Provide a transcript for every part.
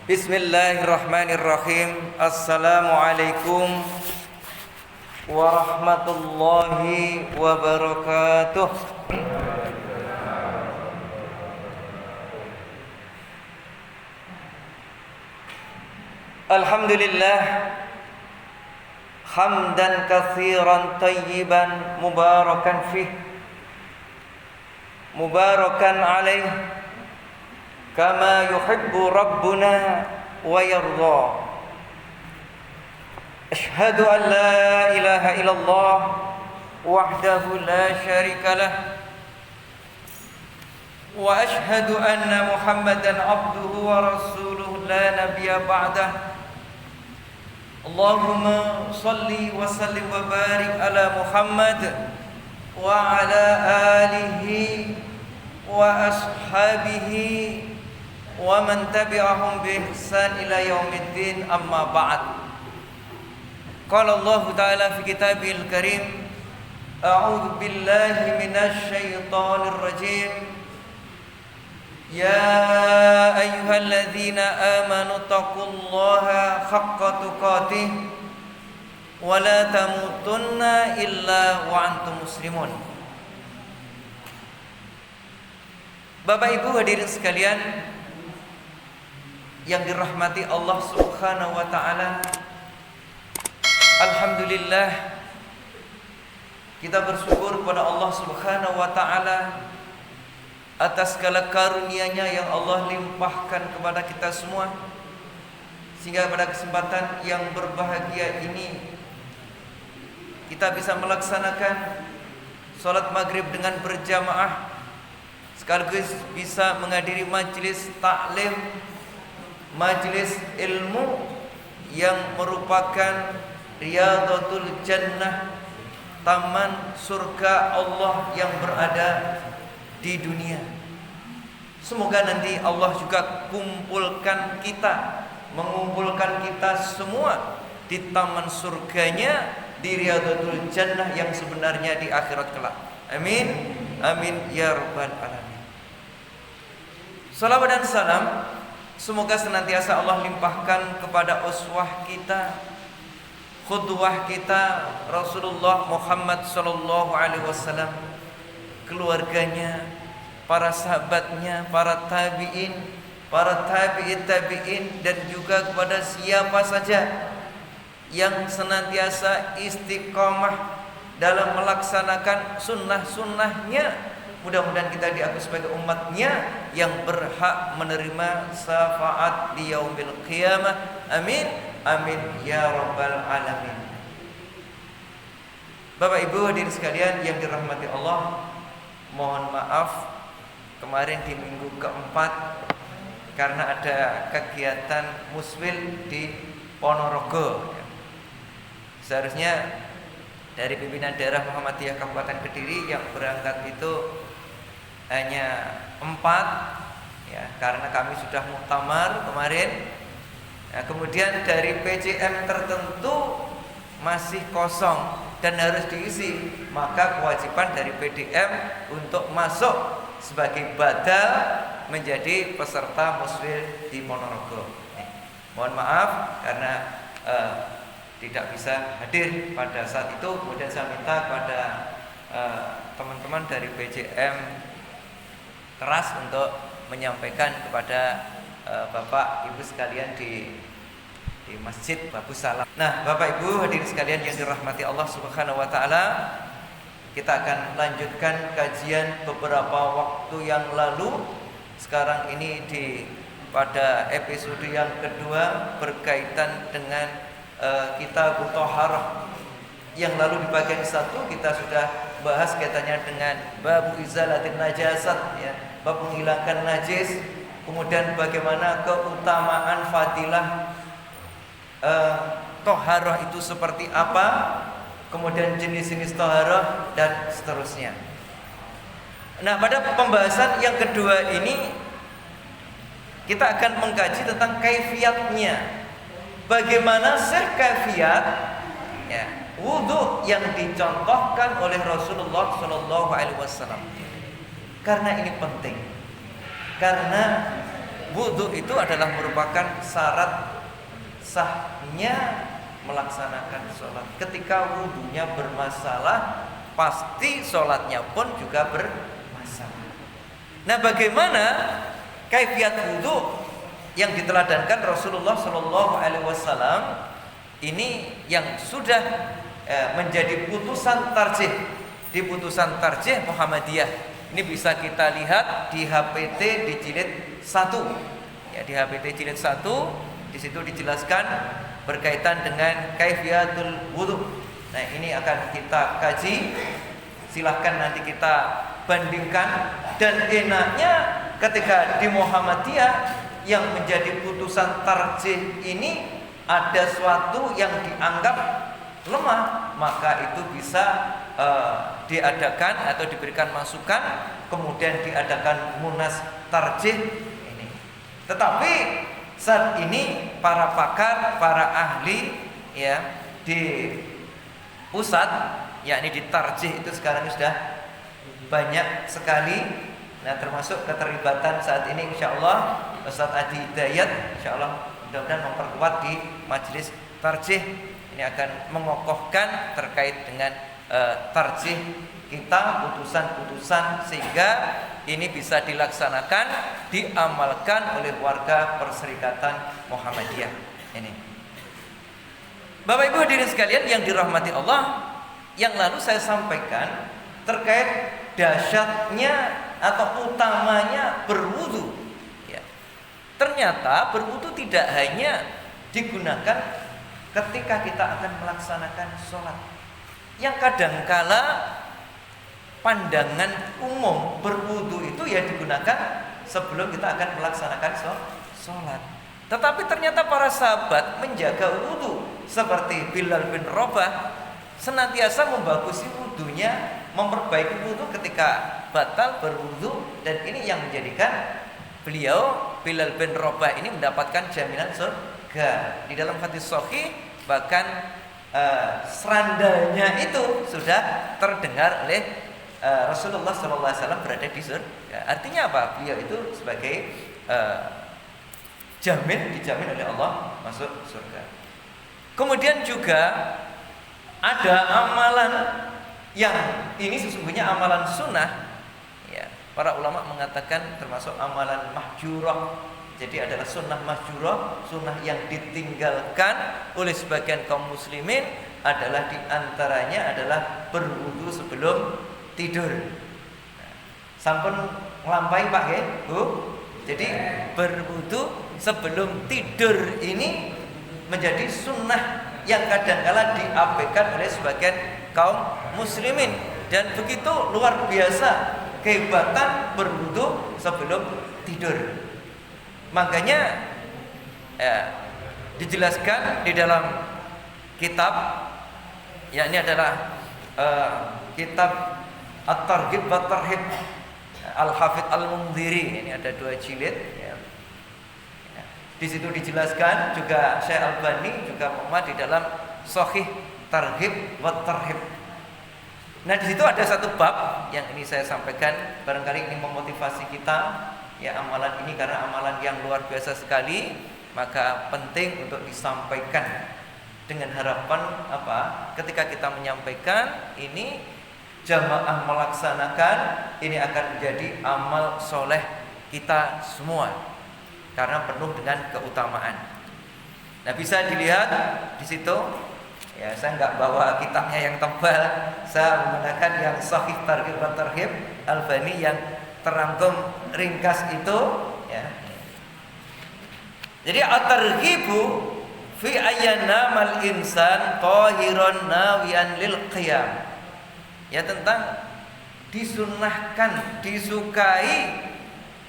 Bismillahirrahmanirrahim. Assalamualaikum warahmatullahi wabarakatuh. Alhamdulillah hamdan katsiran tayyiban mubarakan fih mubarakan alaih kama yuhibbu rabbuna wa yarda. Ashhadu an la ilaha illallah wahdahu la syarika lah wa ashhadu anna Muhammadan abduhu wa rasuluhu la nabiyya ba'dah. Allahumma salli wa sallim wa barik ala Muhammad wa ala alihi wa ashabihi wa man tabi'ahum bi ihsan ila yaumiddin, amma ba'd. Qala Allah Ta'ala fi kitabil karim, a'udzu billahi minasy syaithanir rajim. Ya ayyuhalladzina amanu taqullaha haqqa tuqatih wa la tamutunna illa wa antum muslimun. Bapak Ibu hadirin sekalian yang dirahmati Allah Subhanahu wa taala, alhamdulillah kita bersyukur kepada Allah Subhanahu wa taala atas segala karunia-Nya yang Allah limpahkan kepada kita semua, sehingga pada kesempatan yang berbahagia ini kita bisa melaksanakan salat maghrib dengan berjamaah, sekaligus bisa menghadiri majelis taklim, majelis ilmu yang merupakan riyadatul jannah, taman surga Allah yang berada di dunia. Semoga nanti Allah juga mengumpulkan kita semua di taman surganya, di riyadatul jannah yang sebenarnya di akhirat kelak. Amin, amin ya rabbal alamin. Salawat dan salam semoga senantiasa Allah limpahkan kepada uswah kita, qudwah kita, Rasulullah Muhammad sallallahu alaihi wasallam, keluarganya, para sahabatnya, para tabi'in, para tabi'in, dan juga kepada siapa saja yang senantiasa istiqomah dalam melaksanakan sunnah-sunnahnya. Mudah-mudahan kita diakui sebagai umatnya yang berhak menerima syafaat di yaumil qiyamah. Amin, amin ya rabbal alamin. Bapak Ibu hadirin sekalian yang dirahmati Allah, mohon maaf kemarin di minggu keempat karena ada kegiatan muswil di Ponorogo. Seharusnya dari pimpinan daerah Muhammadiyah Kabupaten Kediri yang berangkat itu hanya 4 ya, karena kami sudah muktamar kemarin. Nah, kemudian dari PJM tertentu masih kosong dan harus diisi, maka kewajiban dari PDM untuk masuk sebagai badal menjadi peserta muswil di Ponorogo. Mohon maaf karena tidak bisa hadir pada saat itu. Kemudian saya minta kepada teman-teman dari PJM keras untuk menyampaikan kepada Bapak Ibu sekalian di Masjid Babus Salam. Nah, Bapak Ibu hadirin sekalian yang dirahmati Allah Subhanahu wa taala, kita akan lanjutkan kajian beberapa waktu yang lalu. Sekarang ini pada episode yang kedua berkaitan dengan Kitab Thaharah. Yang lalu di bagian 1 kita sudah bahas kaitannya dengan bab izalatin najasat ya, bab menghilangkan najis, kemudian bagaimana keutamaan fadilah thaharah itu seperti apa, kemudian jenis-jenis thaharah dan seterusnya. Nah, pada pembahasan yang kedua ini kita akan mengkaji tentang kaifiatnya. Bagaimana kaifiyat ya, wudu yang dicontohkan oleh Rasulullah Shallallahu Alaihi Wasallam. Karena ini penting, karena wudu itu adalah merupakan syarat sahnya melaksanakan sholat. Ketika wudunya bermasalah, pasti sholatnya pun juga bermasalah. Nah, bagaimana kaifiat wudu yang diteladankan Rasulullah Shallallahu Alaihi Wasallam ini yang sudah menjadi putusan tarjih di putusan tarjih Muhammadiyah. Ini bisa kita lihat di HPT di jilid 1. Ya, di HPT jilid 1 di situ dijelaskan berkaitan dengan kaifiatul wudu. Nah, ini akan kita kaji. Silahkan nanti kita bandingkan. Dan enaknya ketika di Muhammadiyah yang menjadi putusan tarjih ini ada suatu yang dianggap lemah, maka itu bisa diadakan atau diberikan masukan, kemudian diadakan munas tarjih ini. Tetapi saat ini para pakar, para ahli ya di pusat, yakni di tarjih itu sekarang sudah banyak sekali. Nah, termasuk keterlibatan saat ini insyaallah Ustaz Adi Hidayat insyaallah mudah-mudahan memperkuat di majelis tarjih. Ini akan mengokohkan terkait dengan tarjih kita, putusan-putusan, sehingga ini bisa dilaksanakan, diamalkan oleh warga Perserikatan Muhammadiyah ini. Bapak Ibu hadirin sekalian yang dirahmati Allah, yang lalu saya sampaikan terkait dahsyatnya atau utamanya berwudu. Ya. Ternyata berwudu tidak hanya digunakan ketika kita akan melaksanakan sholat. Yang kadangkala pandangan umum berwudu itu ya digunakan sebelum kita akan melaksanakan sholat. Tetapi ternyata para sahabat menjaga wudu, seperti Bilal bin Rabah senantiasa membagusi wudunya, memperbaiki wudu ketika batal berwudu, dan ini yang menjadikan beliau Bilal bin Rabah ini mendapatkan jaminan surga. Di dalam hadis sahih bahkan serandanya itu sudah terdengar oleh Rasulullah SAW berada di surga. Artinya apa? Beliau itu sebagai dijamin oleh Allah masuk surga. Kemudian juga ada amalan yang ini sesungguhnya amalan sunnah. Ya, para ulama mengatakan termasuk amalan mahjurah. Jadi adalah sunnah mahjurah, sunnah yang ditinggalkan oleh sebagian kaum muslimin adalah diantaranya adalah berwudu sebelum tidur. Nah, sampun nglampahi Pak ya, Bu. Jadi berwudu sebelum tidur ini menjadi sunnah yang kadang-kala diabaikan oleh sebagian kaum muslimin, dan begitu luar biasa kehebatan berwudu sebelum tidur. Makanya dijelaskan di dalam kitab, ya ini adalah kitab At-Targhib wa Tarhib Al-Hafidz Al-Mundhiri. Ini ada 2 jilid ya. Di situ dijelaskan juga Syekh Albani juga muat di dalam Sahih Targhib wa Tarhib. Nah, di situ ada satu bab yang ini saya sampaikan, barangkali ini memotivasi kita ya, amalan ini karena amalan yang luar biasa sekali, maka penting untuk disampaikan dengan harapan apa? Ketika kita menyampaikan ini jamaah melaksanakan, ini akan menjadi amal soleh kita semua karena penuh dengan keutamaan. Nah, bisa dilihat di situ. Ya, saya nggak bawa kitabnya yang tebal, saya menggunakan yang Sahih Targhib wa Tarhib Albani yang terangkum ringkas itu. Ya. Jadi at-targhibu fi ayyanamal insan tahiran nawiyan lil qiyam. Ya, tentang disunnahkan, disukai,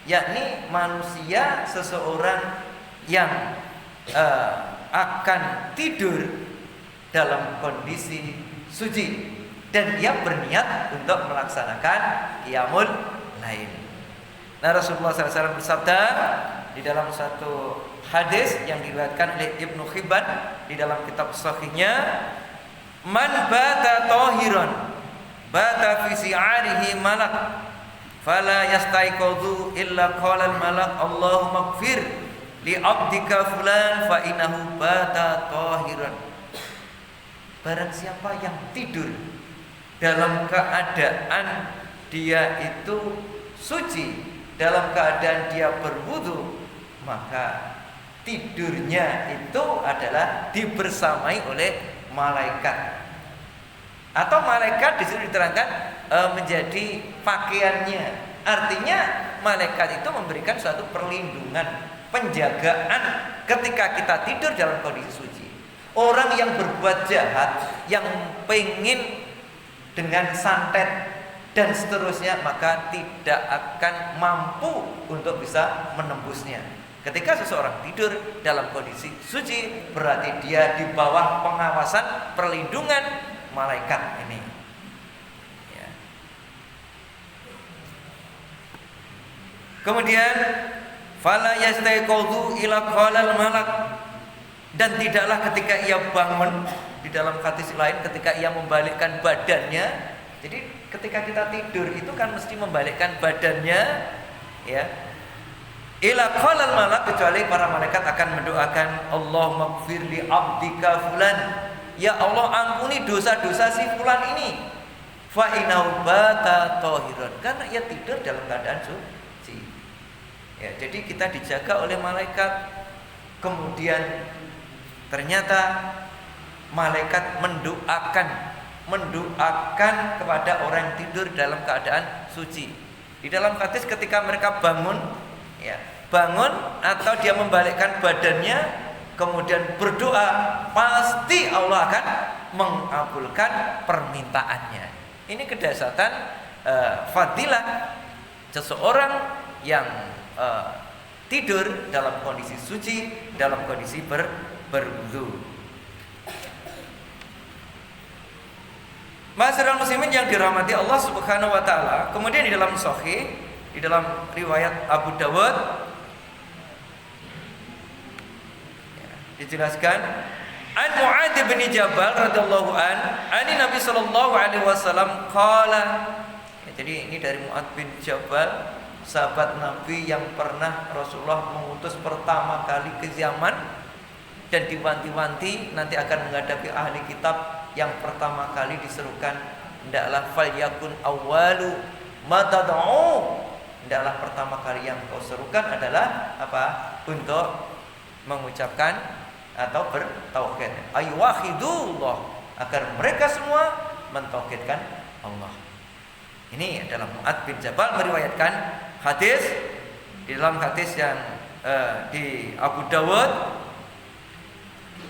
yakni manusia seseorang yang akan tidur dalam kondisi suci dan dia berniat untuk melaksanakan qiyamul lail. Nah, Rasulullah SAW bersabda di dalam satu hadis yang diriwayatkan oleh Ibnu Hibban di dalam kitab sahihnya, man bata tahiran bata fi si'arihi malak fala yastaiqadhu illa qala al-malak Allahumma ighfir li 'abdika fulan fa innahu bata tahiran. Barang siapa yang tidur dalam keadaan dia itu suci, dalam keadaan dia berwudu, maka tidurnya itu adalah dibersamai oleh malaikat. Atau malaikat disitu diterangkan menjadi pakaiannya. Artinya malaikat itu memberikan suatu perlindungan, penjagaan ketika kita tidur dalam kondisi suci. Orang yang berbuat jahat, yang pengen dengan santet dan seterusnya, maka tidak akan mampu untuk bisa menembusnya. Ketika seseorang tidur dalam kondisi suci, berarti dia di bawah pengawasan, perlindungan malaikat ini. Ya. Kemudian fala yastaiqadhu ila qalal malak, dan tidaklah ketika ia bangun, di dalam hadis lain ketika ia membalikkan badannya. Jadi ketika kita tidur itu kan mesti membalikkan badannya, ya. Ila qalal malak, kecuali para malaikat akan mendoakan Allahumma ighfir li 'abdika fulan, ya Allah ampuni dosa-dosa si fulan ini, fa innahu bata tahiran, karena ia tidur dalam keadaan suci. Ya, jadi kita dijaga oleh malaikat. Kemudian ternyata malaikat mendoakan kepada orang yang tidur dalam keadaan suci. Di dalam hadis ketika mereka bangun, ya, bangun atau dia membalikkan badannya kemudian berdoa, pasti Allah akan mengabulkan permintaannya. Ini kedahsyatan fadilah seseorang yang tidur dalam kondisi suci, dalam kondisi berwudu. Ma'asyiral muslimin yang dirahmati Allah Subhanahu wa taala, kemudian di dalam sahih, di dalam riwayat Abu Dawud dijelaskan an Mu'adz bin Jabal radhiyallahu ani Nabi sallallahu alaihi wasallam qala. Jadi ini dari Mu'adz bin Jabal, sahabat Nabi yang pernah Rasulullah mengutus pertama kali ke Yaman dan diwanti-wanti nanti akan menghadapi ahli kitab. Yang pertama kali diserukan, hendaklah fal yakun awwalu ma tad'u, hendaklah pertama kali yang kau serukan adalah apa? Untuk mengucapkan atau bertauhid, ayyuhidullah, agar mereka semua mentauhidkan Allah. Ini adalah Mu'adz bin Jabal meriwayatkan hadis. Di dalam hadis yang di Abu Dawud,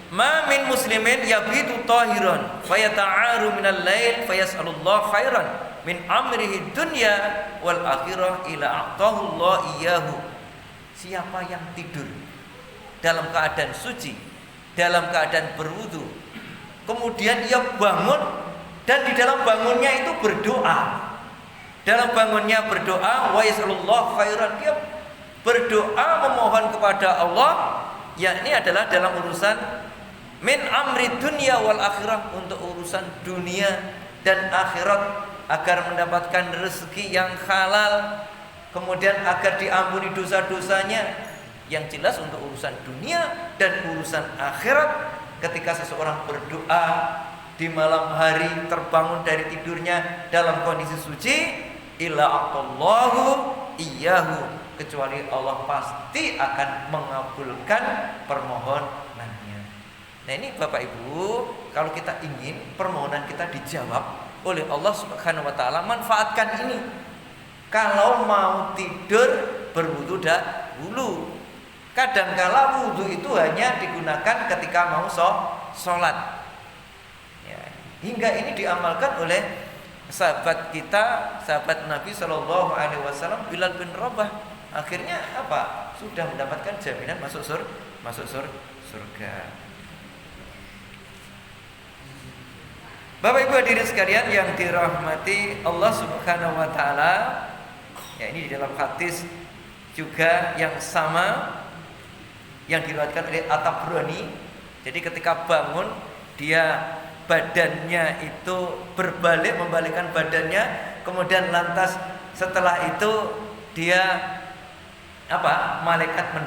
ma min muslimin yabitu tahiran fayata'aru minal lail fayas'alullah khairan min amrihi dunya wal akhirah ila a'tahu Allah iyyahu. Siapa yang tidur dalam keadaan suci, dalam keadaan berwudu, kemudian ia bangun dan di dalam bangunnya itu berdoa. Dalam bangunnya berdoa, wa yas'alullah khairan, dia berdoa memohon kepada Allah, yakni adalah dalam urusan min amri dunia wal akhirah, untuk urusan dunia dan akhirat, agar mendapatkan rezeki yang halal, kemudian agar diampuni dosa-dosanya. Yang jelas untuk urusan dunia dan urusan akhirat. Ketika seseorang berdoa di malam hari, terbangun dari tidurnya dalam kondisi suci, illa aqallahu iyyahu, kecuali Allah pasti akan mengabulkan permohonannya. Nah ini Bapak Ibu, kalau kita ingin permohonan kita dijawab oleh Allah Subhanahu wa taala, manfaatkan ini. Kalau mau tidur berwudu dahulu. Kadangkala wudu itu hanya digunakan ketika mau sholat. Ya, hingga ini diamalkan oleh sahabat kita, sahabat Nabi Shallallahu Alaihi Wasallam, Bilal bin Rabah. Akhirnya apa? Sudah mendapatkan jaminan masuk surga. Bapak Ibu hadirin sekalian yang dirahmati Allah Subhanahu wa taala, ya ini di dalam hadis juga yang sama yang diriwayatkan oleh At-Tabrani. Jadi ketika bangun dia badannya itu berbalik, membalikkan badannya, kemudian lantas Setelah itu dia malaikat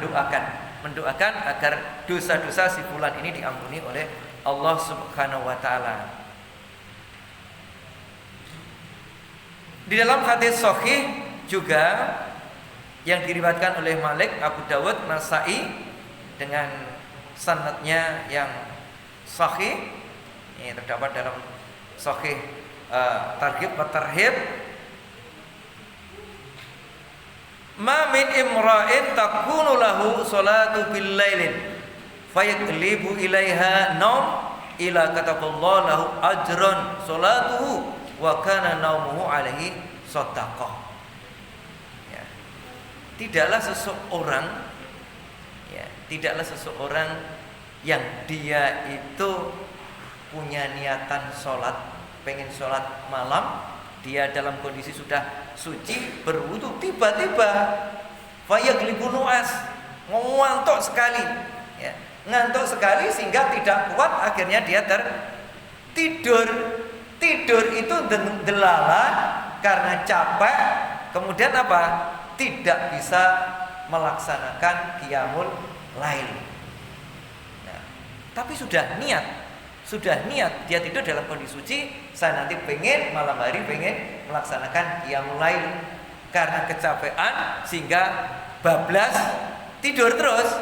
mendoakan agar dosa-dosa si fulan ini diampuni oleh Allah Subhanahu wa taala. Di dalam hadis sahih juga yang diriwayatkan oleh Malik, Abu Dawud, Nasai dengan sanadnya yang sahih, ini terdapat dalam sahih Targhib wa Tarhib. Ma min imra'in takunu lahu salatu bil lailin fayaglibu ilaiha naum ila kataballahu lahu ajran salatuhu wa kana naumuhu alaihi shadaqah. Ya. Tidaklah seseorang yang dia itu punya niatan sholat, pengen sholat malam, dia dalam kondisi sudah suci berwudu, tiba-tiba fayaglibu nu'as, ngantuk sekali, ya, ngantuk sekali sehingga tidak kuat, akhirnya dia tertidur. Tidur itu delala karena capek, kemudian tidak bisa melaksanakan qiyamul lail. Nah, tapi sudah niat dia tidur dalam kondisi suci, saya nanti malam hari pengen melaksanakan qiyamul lail, karena kecapean sehingga bablas tidur terus.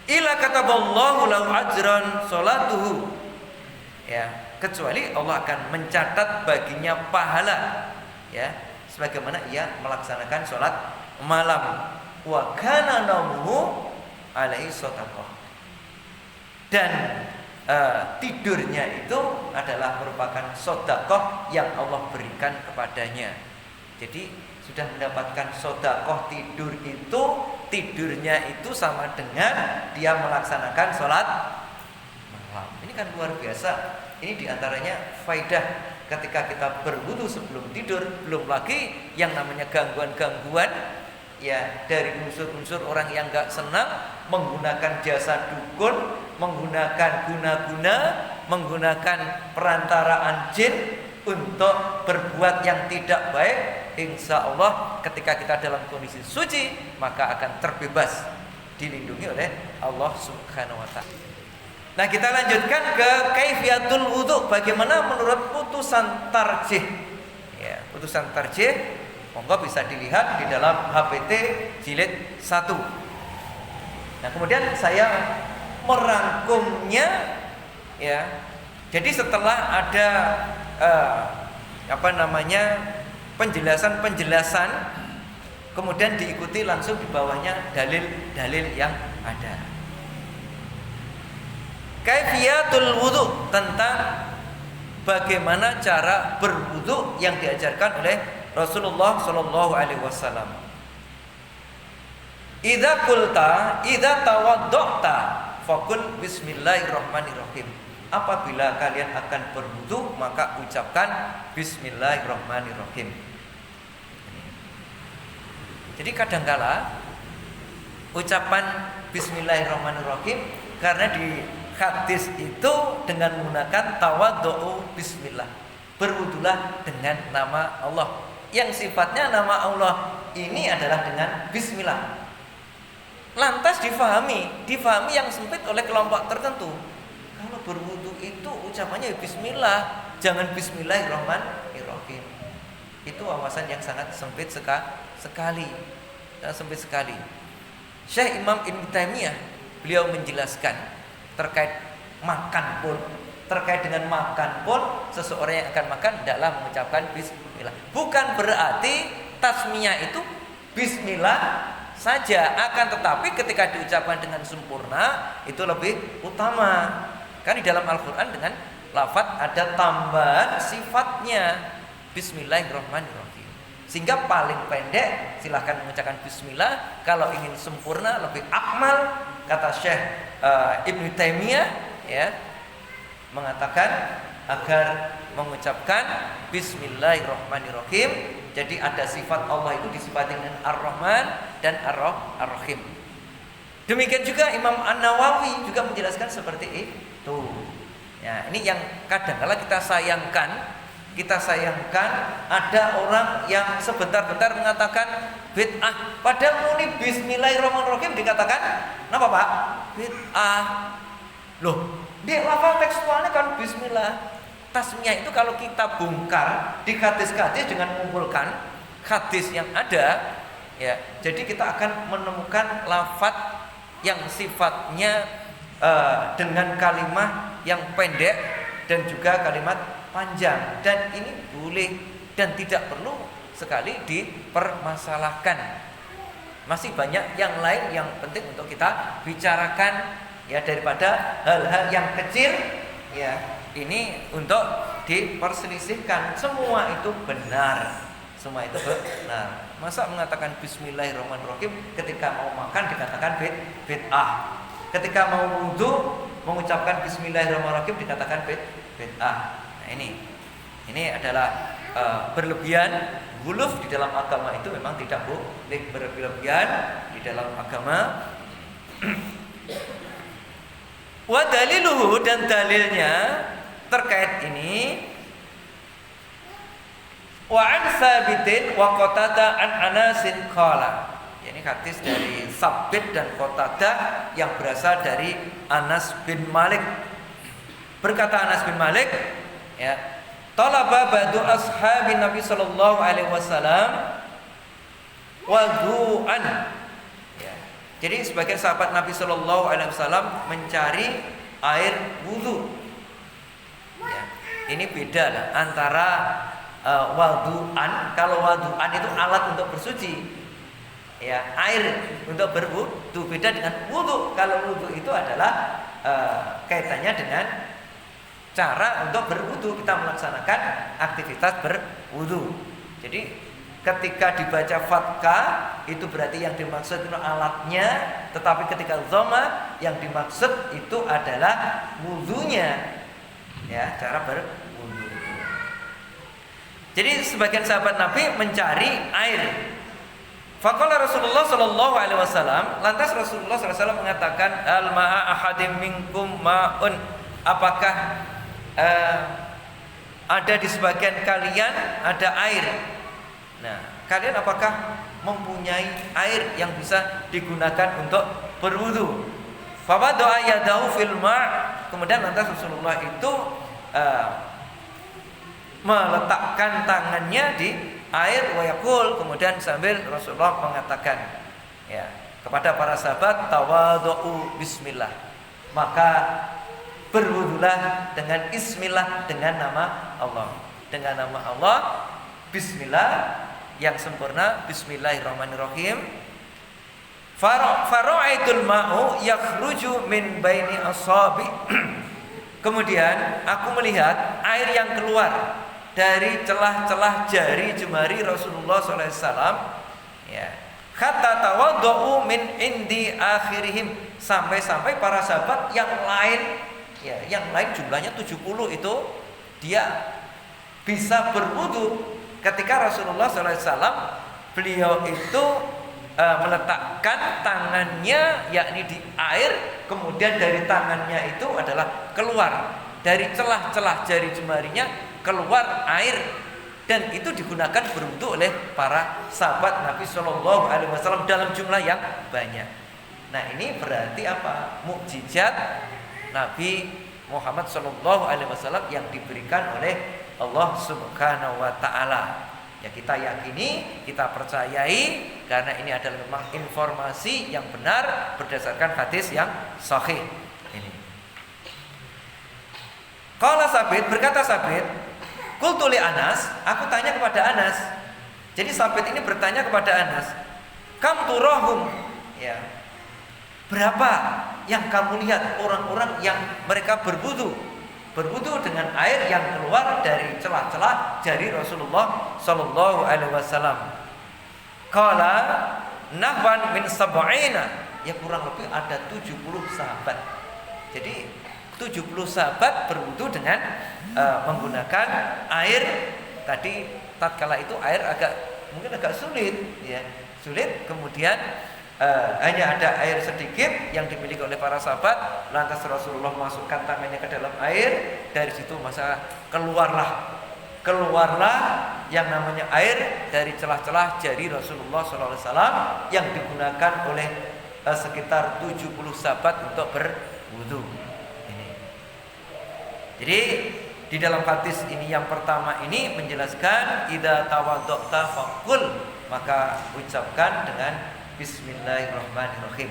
Ila kataballahu lahu ajran salatuhu, ya, kecuali Allah akan mencatat baginya pahala, ya, sebagaimana ia melaksanakan sholat malam. Wa kana naumuhu alaihi shadaqah. Dan tidurnya itu adalah merupakan sedekah yang Allah berikan kepadanya. Jadi sudah mendapatkan sedekah tidur itu, tidurnya itu sama dengan dia melaksanakan sholat malam. Ini kan luar biasa. Ini diantaranya faidah ketika kita berwudu sebelum tidur. Belum lagi yang namanya gangguan-gangguan, ya, dari unsur-unsur orang yang gak senang menggunakan jasa dukun, menggunakan guna-guna, menggunakan perantaraan jin untuk berbuat yang tidak baik. Insya Allah ketika kita dalam kondisi suci, maka akan terbebas, dilindungi oleh Allah Subhanahu wa ta'ala. Nah, kita lanjutkan ke kaifiyatul wudu. Bagaimana menurut putusan tarjih? Ya, putusan tarjih monggo bisa dilihat di dalam HPT jilid 1. Nah, kemudian saya merangkumnya, ya. Jadi setelah ada penjelasan, kemudian diikuti langsung di bawahnya dalil-dalil yang ada. Kaifiyatul wudu, tentang bagaimana cara berwudu yang diajarkan oleh Rasulullah sallallahu alaihi wasallam. Idza tawadda'ta faqul bismillahirrahmanirrahim. Apabila kalian akan berwudu, maka ucapkan bismillahirrahmanirrahim. Jadi kadangkala ucapan bismillahirrahmanirrahim, karena di hadis itu dengan menggunakan tawaddu'u bismillah, berwudulah dengan nama Allah, yang sifatnya nama Allah ini adalah dengan bismillah. Lantas difahami yang sempit oleh kelompok tertentu. Kalau berwudu itu ucapannya bismillah, jangan bismillahirrahmanirrahim. Itu wawasan yang sangat sempit sekali. Syekh Imam Ibnu Taimiyah, beliau menjelaskan terkait dengan makan pun seseorang yang akan makan hendaklah mengucapkan bismillah. Bukan berarti tasmiyah itu bismillah saja, akan tetapi ketika diucapkan dengan sempurna itu lebih utama. Kan di dalam Al-Qur'an dengan lafaz ada tambahan sifatnya bismillahirrahmanirrahim. Sehingga paling pendek silahkan mengucapkan bismillah, kalau ingin sempurna lebih akmal, kata Syekh Ibnu Taimiyah, ya, mengatakan agar mengucapkan bismillahirrahmanirrahim. Jadi ada sifat Allah itu disifati dengan Ar-Rahman dan Ar-Rahim. Demikian juga Imam An-Nawawi juga menjelaskan seperti itu. Ya, ini yang kadang-kala kita sayangkan kita sayangkan ada orang yang sebentar-bentar mengatakan bid'ah, padahal muni bismillahirrahmanirrahim dikatakan apa Pak? Bid'ah. Loh, di lafal tekstualnya kan bismillah. Tasmiyah itu kalau kita bongkar di hadis-hadis dengan mengumpulkan hadis yang ada, ya, jadi kita akan menemukan lafaz yang sifatnya dengan kalimat yang pendek dan juga kalimat panjang, dan ini boleh dan tidak perlu sekali dipermasalahkan. Masih banyak yang lain yang penting untuk kita bicarakan, ya, daripada hal-hal yang kecil, ya, ini untuk diperselisihkan. Semua itu benar, semua itu benar. Masa mengatakan bismillahirrahmanirrahim ketika mau makan dikatakan bid'ah, ketika mau wudu mengucapkan bismillahirrahmanirrahim dikatakan bid'ah. Nah, ini adalah berlebihan. Guluf di dalam agama itu memang tidak boleh berlebihan di dalam agama. Wa daliluhu, dan dalilnya terkait ini, wa an Sabitin wa Qatadah an Anasin qala. Ini hadis dari Sabit dan Qatadah yang berasal dari Anas bin Malik. Berkata Anas bin Malik, ya, talaba ba'du ashabin Nabi sallallahu alaihi wasallam wudu'an. Ya. Jadi sebagian sahabat Nabi sallallahu alaihi wasallam mencari air wudu. Ya. Ini beda lah antara wudu'an. Kalau wudu'an itu alat untuk bersuci, ya, air untuk berwudu. Beda dengan wudu. Kalau wudu itu adalah kaitannya dengan cara untuk berwudu, kita melaksanakan aktivitas berwudu. Jadi ketika dibaca fathah itu berarti yang dimaksud itu alatnya, tetapi ketika dhamma yang dimaksud itu adalah wudunya, ya, cara berwudu. Jadi sebagian sahabat Nabi mencari air. Faqala Rasulullah sallallahu alaihi wasallam, lantas Rasulullah sallallahu alaihi wasallam mengatakan, al ma'a ahadim minkum ma'un, apakah ada di sebagian kalian ada air. Nah, kalian apakah mempunyai air yang bisa digunakan untuk berwudu? Fa doa yadahu fil ma', kemudian lantas Rasulullah itu meletakkan tangannya di air, wa yaqul, kemudian sambil Rasulullah mengatakan, ya, kepada para sahabat, tawadhu bismillah, maka berwudulah dengan ismillah, dengan nama Allah. Dengan nama Allah, bismillah yang sempurna, bismillahirrahmanirrahim. Fara'aitul ma'u yakhruju min baini asabi. Kemudian aku melihat air yang keluar dari celah-celah jari jemari Rasulullah SAW, ya, kata tawadhu min indi akhirihim, sampai-sampai para sahabat yang lain, ya, yang lain jumlahnya 70 itu, dia bisa berwudu ketika Rasulullah SAW beliau itu meletakkan tangannya yakni di air, kemudian dari tangannya itu adalah keluar dari celah-celah jari jemarinya keluar air, dan itu digunakan berwudu oleh para sahabat Nabi Shallallahu Alaihi Wasallam dalam jumlah yang banyak. Nah, ini berarti apa? Mukjizat Nabi Muhammad Shallallahu Alaihi Wasallam yang diberikan oleh Allah Subhanahu Wa Taala. Ya, kita yakini, kita percayai, karena ini adalah memang informasi yang benar berdasarkan hadis yang sahih. Ini. Qala Sabit, berkata Sabit, qultu li Anas, aku tanya kepada Anas. Jadi Sabit ini bertanya kepada Anas, kam turahum, ya, berapa yang kamu lihat orang-orang yang mereka berwudu dengan air yang keluar dari celah-celah jari Rasulullah Sallallahu Alaihi Wasallam? Qala nahwan min sab'ina, ya, kurang lebih ada 70 sahabat. Jadi 70 sahabat berwudu dengan menggunakan air. Tadi tatkala itu air mungkin agak sulit, ya, sulit. Kemudian hanya ada air sedikit yang dimiliki oleh para sahabat. Lantas Rasulullah masukkan tangannya ke dalam air, dari situ masa keluarlah keluarlah yang namanya air dari celah-celah jari Rasulullah SAW yang digunakan oleh sekitar 70 sahabat untuk berwudu. Ini. Jadi di dalam hadis ini yang pertama ini menjelaskan idza tawadda'ta faqul, maka ucapkan dengan bismillahirrahmanirrahim.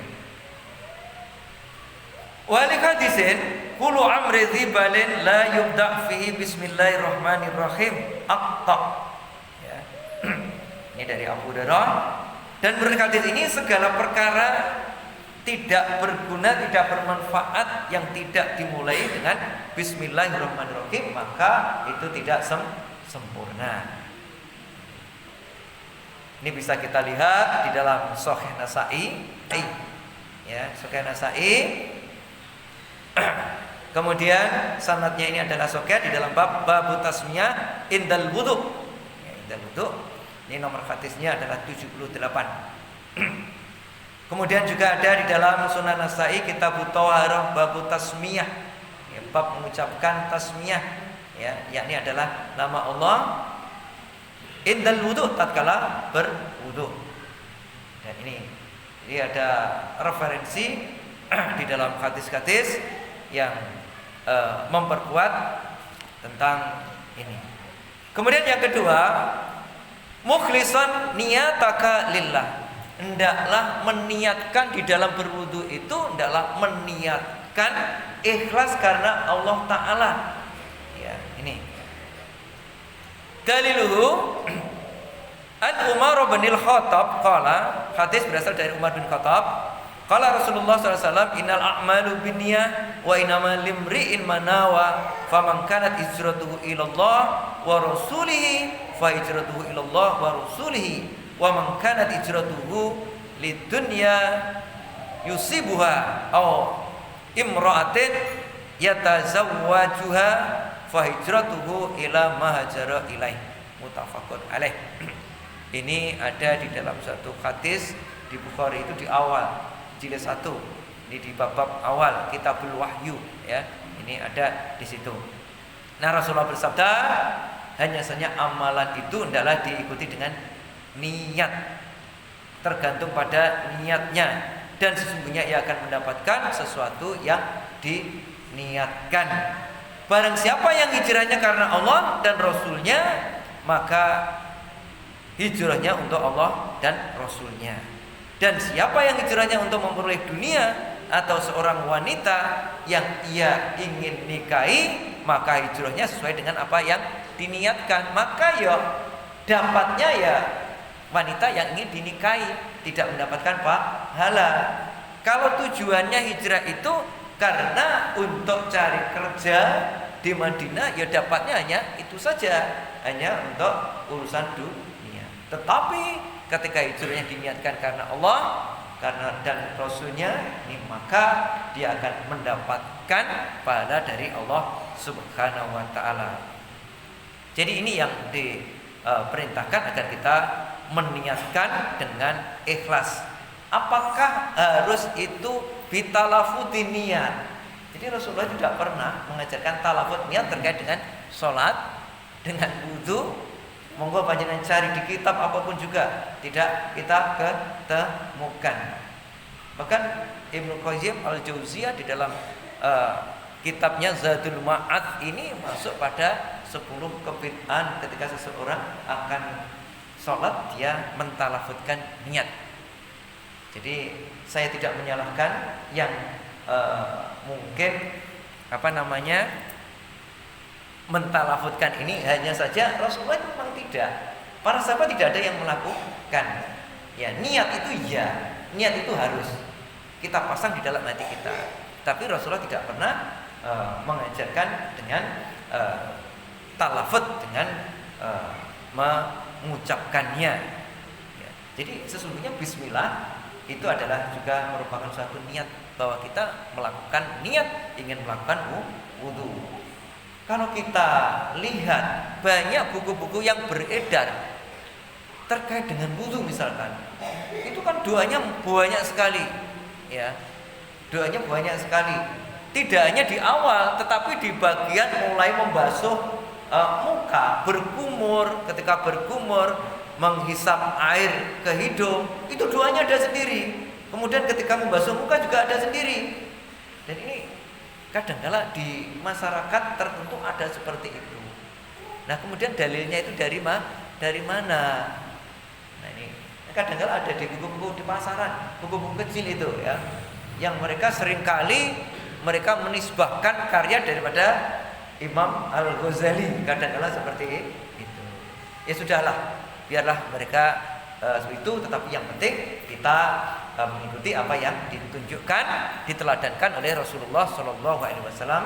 Wali hadisin kullu amri dzibalin la yubda' fihi bismillahirrahmanirrahim aqta. Ya. Ini dari Abu Hurairah. Dan menurut hadis ini segala perkara tidak berguna, tidak bermanfaat yang tidak dimulai dengan bismillahirrahmanirrahim, maka itu tidak sempurna. Ini bisa kita lihat di dalam Sahih Nasa'i, ya, Sahih Nasa'i. Kemudian sanadnya ini adalah sahih di dalam bab tasmiyah indal wudu. Ya, indal wudu. Ini nomor hadisnya adalah 78. Kemudian juga ada di dalam Sunan Nasa'i kitab Thaharah bab tasmiyah, ya, bab mengucapkan tasmiyah, ya, yakni adalah nama Allah indal wudu, tatkala berwudu. Dan ini ada referensi di dalam hadis-hadis yang memperkuat tentang ini. Kemudian yang kedua, mukhlishan niyataka lillah. Hendaklah meniatkan di dalam berwudu itu, hendaklah meniatkan ikhlas karena Allah Ta'ala. Ya, ini. Daliluhu an Umar bin Al-Khattab qala, hadis berasal dari Umar bin Khattab. Qala Rasulullah SAW, innal a'malu binniyah wa innamal limri'in ma nawa, faman kanat hijratuhu ila Allah wa rasulihi fa hijratuhu ila Allah wa rasulihi, wa man kanat hijratuhu lidunya yusibuha aw imra'atin yatazawwajuha fa hijratuhu ila ma hajara ilaih, muttafaqun alaih. Ini ada di dalam satu hadis di Bukhari, itu di awal jilid 1. Ini di bab awal Kitabul Wahyu, ya. Ini ada di situ. Nah, Rasulullah bersabda, hanya saja amalan itu hendaklah diikuti dengan niat. Tergantung pada niatnya, dan sesungguhnya ia akan mendapatkan sesuatu yang diniatkan. Barang siapa yang hijrahnya karena Allah dan Rasulnya, maka hijrahnya untuk Allah dan Rasulnya. Dan siapa yang hijrahnya untuk memperoleh dunia atau seorang wanita yang ia ingin nikahi, maka hijrahnya sesuai dengan apa yang diniatkan. Maka ya dapatnya ya wanita yang ingin dinikahi, tidak mendapatkan pahala. Kalau tujuannya hijrah itu karena untuk cari kerja di Madinah, ya dapatnya hanya itu saja, hanya untuk urusan dunia. Tetapi ketika hijrahnya diniatkan karena Allah, karena dan Rasulnya, ini maka dia akan mendapatkan pahala dari Allah Subhanahu wa Ta'ala. Jadi ini yang diperintahkan agar kita meniatkan dengan ikhlas. Apakah harus itu bitalafudin niat? Jadi Rasulullah tidak pernah mengajarkan talafut niat terkait dengan sholat, dengan wudu. Monggo panjenengan cari di kitab apapun juga, tidak kita ketemukan. Bahkan Ibnu Qayyim Al-Jauziyah di dalam kitabnya Zadul Ma'ad ini masuk pada 10 kebid'ahan ketika seseorang akan sholat dia mentalafutkan niat. Jadi saya tidak menyalahkan yang mungkin mentalafutkan ini, hanya saja Rasulullah memang tidak. Para sahabat tidak ada yang melakukan. Ya, niat itu ya, niat itu harus kita pasang di dalam hati kita. Tapi Rasulullah tidak pernah mengajarkan dengan talafut, dengan mengucapkannya. Ya, jadi sesungguhnya Bismillah itu adalah juga merupakan suatu niat bahwa kita melakukan niat ingin melakukan wudu. Kalau kita lihat banyak buku-buku yang beredar terkait dengan wudu misalkan, itu kan doanya banyak sekali, ya, doanya banyak sekali. Tidak hanya di awal, tetapi di bagian mulai membasuh muka, berkumur, ketika berkumur menghisap air ke hidung, itu doanya ada sendiri. Kemudian ketika membasuh muka juga ada sendiri. Dan ini kadang-kala di masyarakat tertentu ada seperti itu. Nah, kemudian dalilnya itu dari mana? Nah, ini kadang-kala ada di buku-buku di pasaran, buku-buku kecil itu ya, yang mereka seringkali mereka menisbahkan karya daripada Imam Al-Ghazali, kadang-kala seperti itu. Ya sudahlah, biarlah mereka itu, tetapi yang penting kita mengikuti apa yang ditunjukkan, diteladankan oleh Rasulullah Shallallahu Alaihi Wasallam.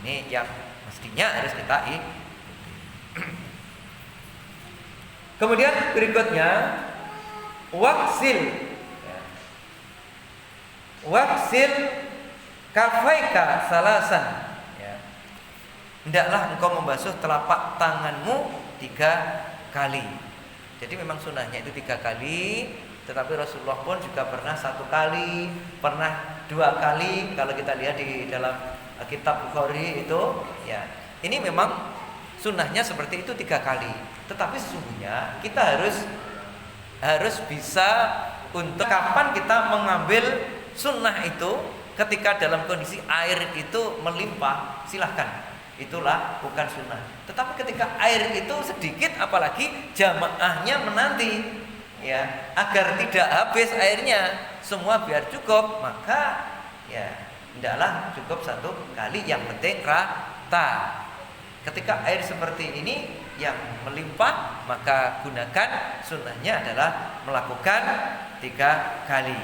Ini yang mestinya harus kita ikuti. Kemudian berikutnya waksil kafaika salasan. Hendaklah engkau membasuh telapak tanganmu 3 kali. Jadi memang sunnahnya itu 3 kali, tetapi Rasulullah pun juga pernah 1 kali, pernah 2 kali. Kalau kita lihat di dalam kitab Bukhari itu, ya, ini memang sunnahnya seperti itu 3 kali. Tetapi sesungguhnya kita harus bisa untuk kapan kita mengambil sunnah itu, ketika dalam kondisi air itu melimpah, silahkan. Itulah bukan sunnah. Tetapi ketika air itu sedikit, apalagi jamaahnya menanti, ya, agar tidak habis airnya, semua biar cukup, maka ya hendaklah cukup 1 kali, yang penting rata. Ketika air seperti ini yang melimpah, maka gunakan, sunnahnya adalah melakukan 3 kali.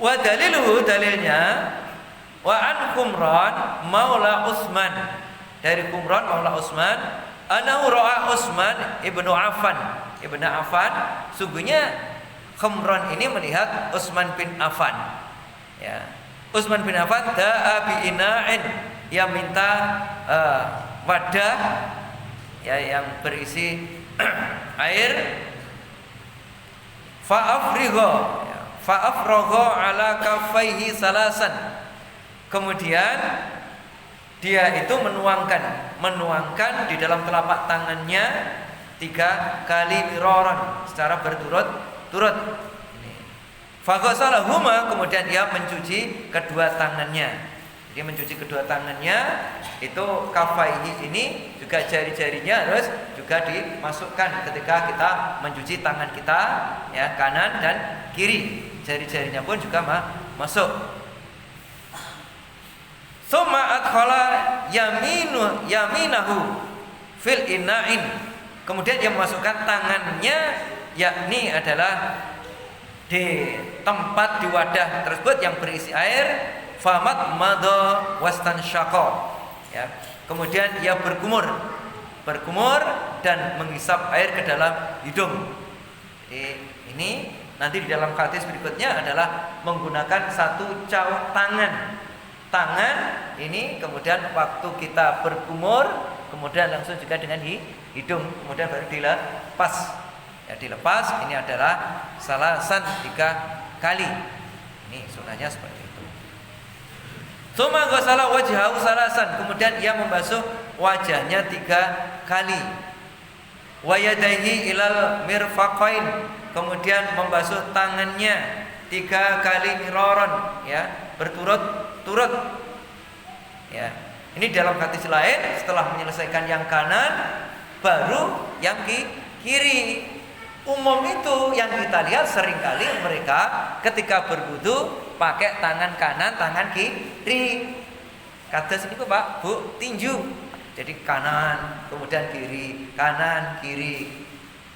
Wa daliluhu, dalilnya, wa an Qumran maula Utsman, dari Qumran maula Utsman, anahu ra'a Utsman ibnu Affan, sungguhnya Qumran ini melihat Utsman bin Affan, ya. Utsman bin Affan da'a bi ina'in, yang minta wadah, ya, yang berisi air, fa'afragha ala kaffaihi salasan. Kemudian dia itu menuangkan di dalam telapak tangannya 3 kali miraran secara berturut-turut. Faghsalahuma, kemudian dia mencuci kedua tangannya. Dia mencuci kedua tangannya, itu kafaihi ini juga jari-jarinya harus juga dimasukkan ketika kita mencuci tangan kita, ya, kanan dan kiri. Jari-jarinya pun juga masuk. Summa adkhala yaminahu fil ina'in. Kemudian dia memasukkan tangannya, yakni adalah di tempat, di wadah tersebut yang berisi air. Famat madha wastansyaqa, ya. Kemudian dia berkumur dan menghisap air ke dalam hidung. Jadi ini nanti di dalam hadis berikutnya adalah menggunakan 1 cawuk tangan ini, kemudian waktu kita berkumur, kemudian langsung juga dengan hidung, kemudian baru dilepas. Ya, dilepas, ini adalah salasan 3 kali. Ini sunnahnya seperti itu. Tsumma ghasala wajhahu salasan, kemudian ia membasuh wajahnya 3 kali. Wa yadayhi ilal mirfaqain, kemudian membasuh tangannya 3 kali miraran, ya, berturut-turut, ya. Ini dalam hadis lain, setelah menyelesaikan yang kanan baru yang kiri. Umum itu yang kita lihat seringkali mereka ketika berwudu pakai tangan kanan, tangan kiri. Kados niku Pak, Bu, tinju. Jadi kanan, kemudian kiri, kanan, kiri.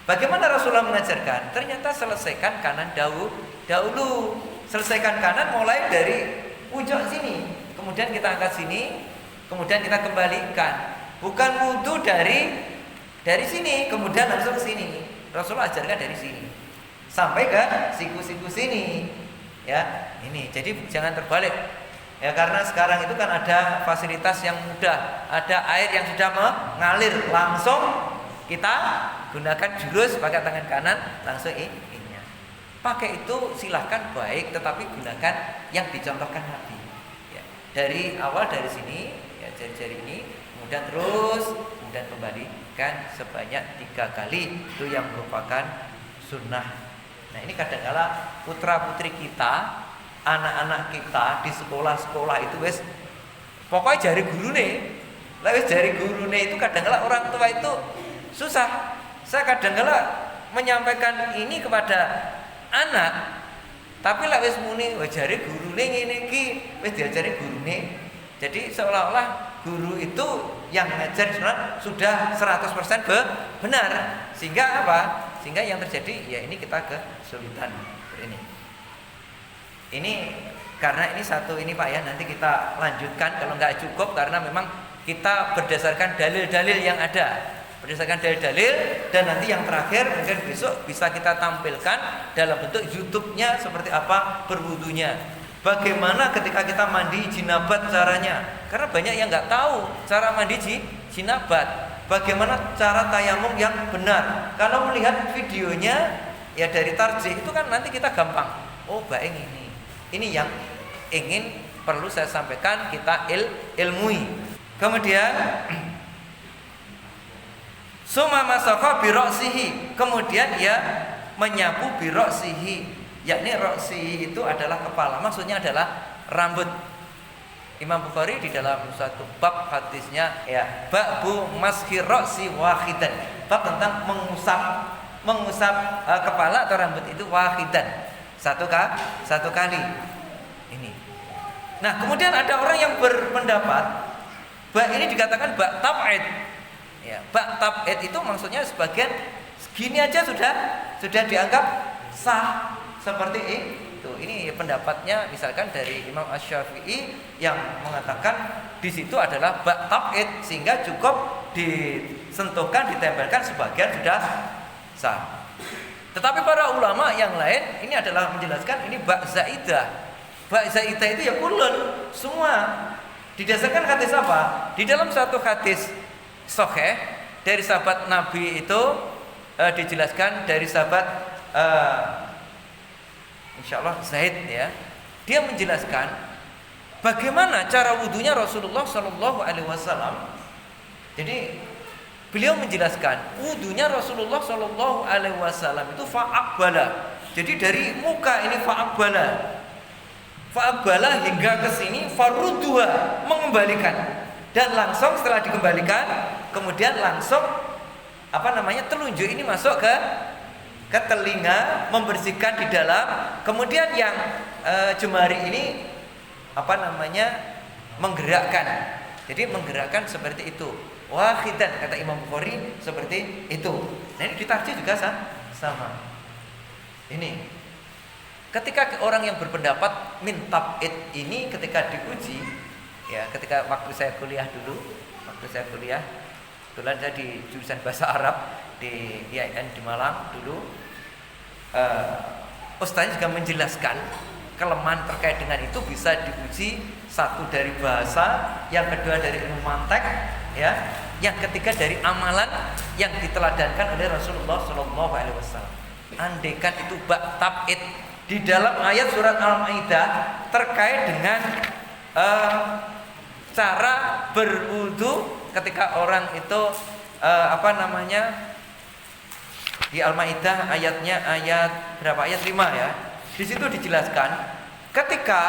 Bagaimana Rasulullah mengajarkan? Ternyata selesaikan kanan dahulu. Selesaikan kanan mulai dari ujung sini, kemudian kita angkat sini, kemudian kita kembalikan. Bukan wudu dari sini kemudian langsung ke sini. Rasulullah ajarkan dari sini sampai ke siku-siku sini, ya. Ini jadi jangan terbalik, ya, karena sekarang itu kan ada fasilitas yang mudah, ada air yang sudah mengalir, langsung kita gunakan jurus pakai tangan kanan langsung ini. Pakai itu silahkan, baik, tetapi gunakan yang dicontohkan Nabi, ya. Dari awal dari sini, ya, jari-jari ini, kemudian terus kemudian kembalikan sebanyak 3 kali. Itu yang merupakan sunnah. Nah ini kadang-kala putra putri kita, anak-anak kita di sekolah-sekolah itu wes pokoknya jari gurune. Lah wes jari gurune itu kadang-kala orang tua itu susah. Saya kadang-kala menyampaikan ini kepada anak, tapi lah wes muni jari gurune ngene iki, wes diajari gurune. Jadi seolah-olah guru itu yang ngajar sudah 100% benar. Sehingga apa? Sehingga yang terjadi ya ini kita kesulitan ini karena ini satu ini Pak ya, nanti kita lanjutkan kalau nggak cukup karena memang kita berdasarkan dalil-dalil yang ada, berdasarkan dalil-dalil, dan nanti yang terakhir mungkin besok bisa kita tampilkan dalam bentuk YouTube-nya seperti apa berwudunya, bagaimana ketika kita mandi jinabat caranya, karena banyak yang nggak tahu cara mandi jinabat. Bagaimana cara tayamum yang benar? Kalau melihat videonya ya dari tarjih itu kan nanti kita gampang. Oh, baik ini. Ini yang ingin perlu saya sampaikan, kita ilmui. Kemudian summa masakha bi ra'sihi. Kemudian ya menyapu bi ra'sihi. Yakni ra'sihi itu adalah kepala. Maksudnya adalah rambut. Imam Bukhari di dalam satu bab hadisnya ya babu mashi ra'si wahidan, bab tentang mengusap kepala atau rambut itu wahidan, satu kali ini. Nah kemudian ada orang yang berpendapat bak ini dikatakan bak tab'id ya, bak tab'id itu maksudnya sebagian segini aja sudah dianggap sah seperti itu. Ini pendapatnya misalkan dari Imam Asy-Syafi'i yang mengatakan di situ adalah bak tab'id sehingga cukup disentuhkan, ditempelkan sebagian sudah sah. Tetapi para ulama yang lain ini adalah menjelaskan ini bak zaidah. Bak zaidah itu ya kulun semua. Didasarkan hadis apa? Di dalam satu hadis sahih dari sahabat Nabi itu dijelaskan dari sahabat insyaallah Zaid ya. Dia menjelaskan bagaimana cara wudunya Rasulullah Shallallahu alaihi wasallam. Jadi beliau menjelaskan wudunya Rasulullah Shallallahu alaihi wasallam itu fa'aqbala. Jadi dari muka ini fa'aqbala hingga ke sini farudduha, mengembalikan. Dan langsung setelah dikembalikan kemudian langsung telunjuk ini masuk ke telinga, membersihkan di dalam, kemudian yang jemari ini menggerakkan. Jadi menggerakkan seperti itu. Wahidan kata Imam Bukhari seperti itu. Nah ini ditarjih juga sama. Ini ketika orang yang berpendapat min tab'id ini ketika diuji ya, ketika waktu saya kuliah, kebetulan saya di jurusan bahasa Arab di IAIN di Malang dulu, ustaznya juga menjelaskan kelemahan terkait dengan itu bisa diuji, satu dari bahasa, yang kedua dari ilmu mantek ya, yang ketiga dari amalan yang diteladankan oleh Rasulullah Shallallahu alaihi wasallam. Andaikan itu bak tab'id di dalam ayat surat Al-Maidah terkait dengan cara berwudu ketika orang itu di Al-Maidah ayatnya ayat berapa? Ayat 5 ya. Di situ dijelaskan ketika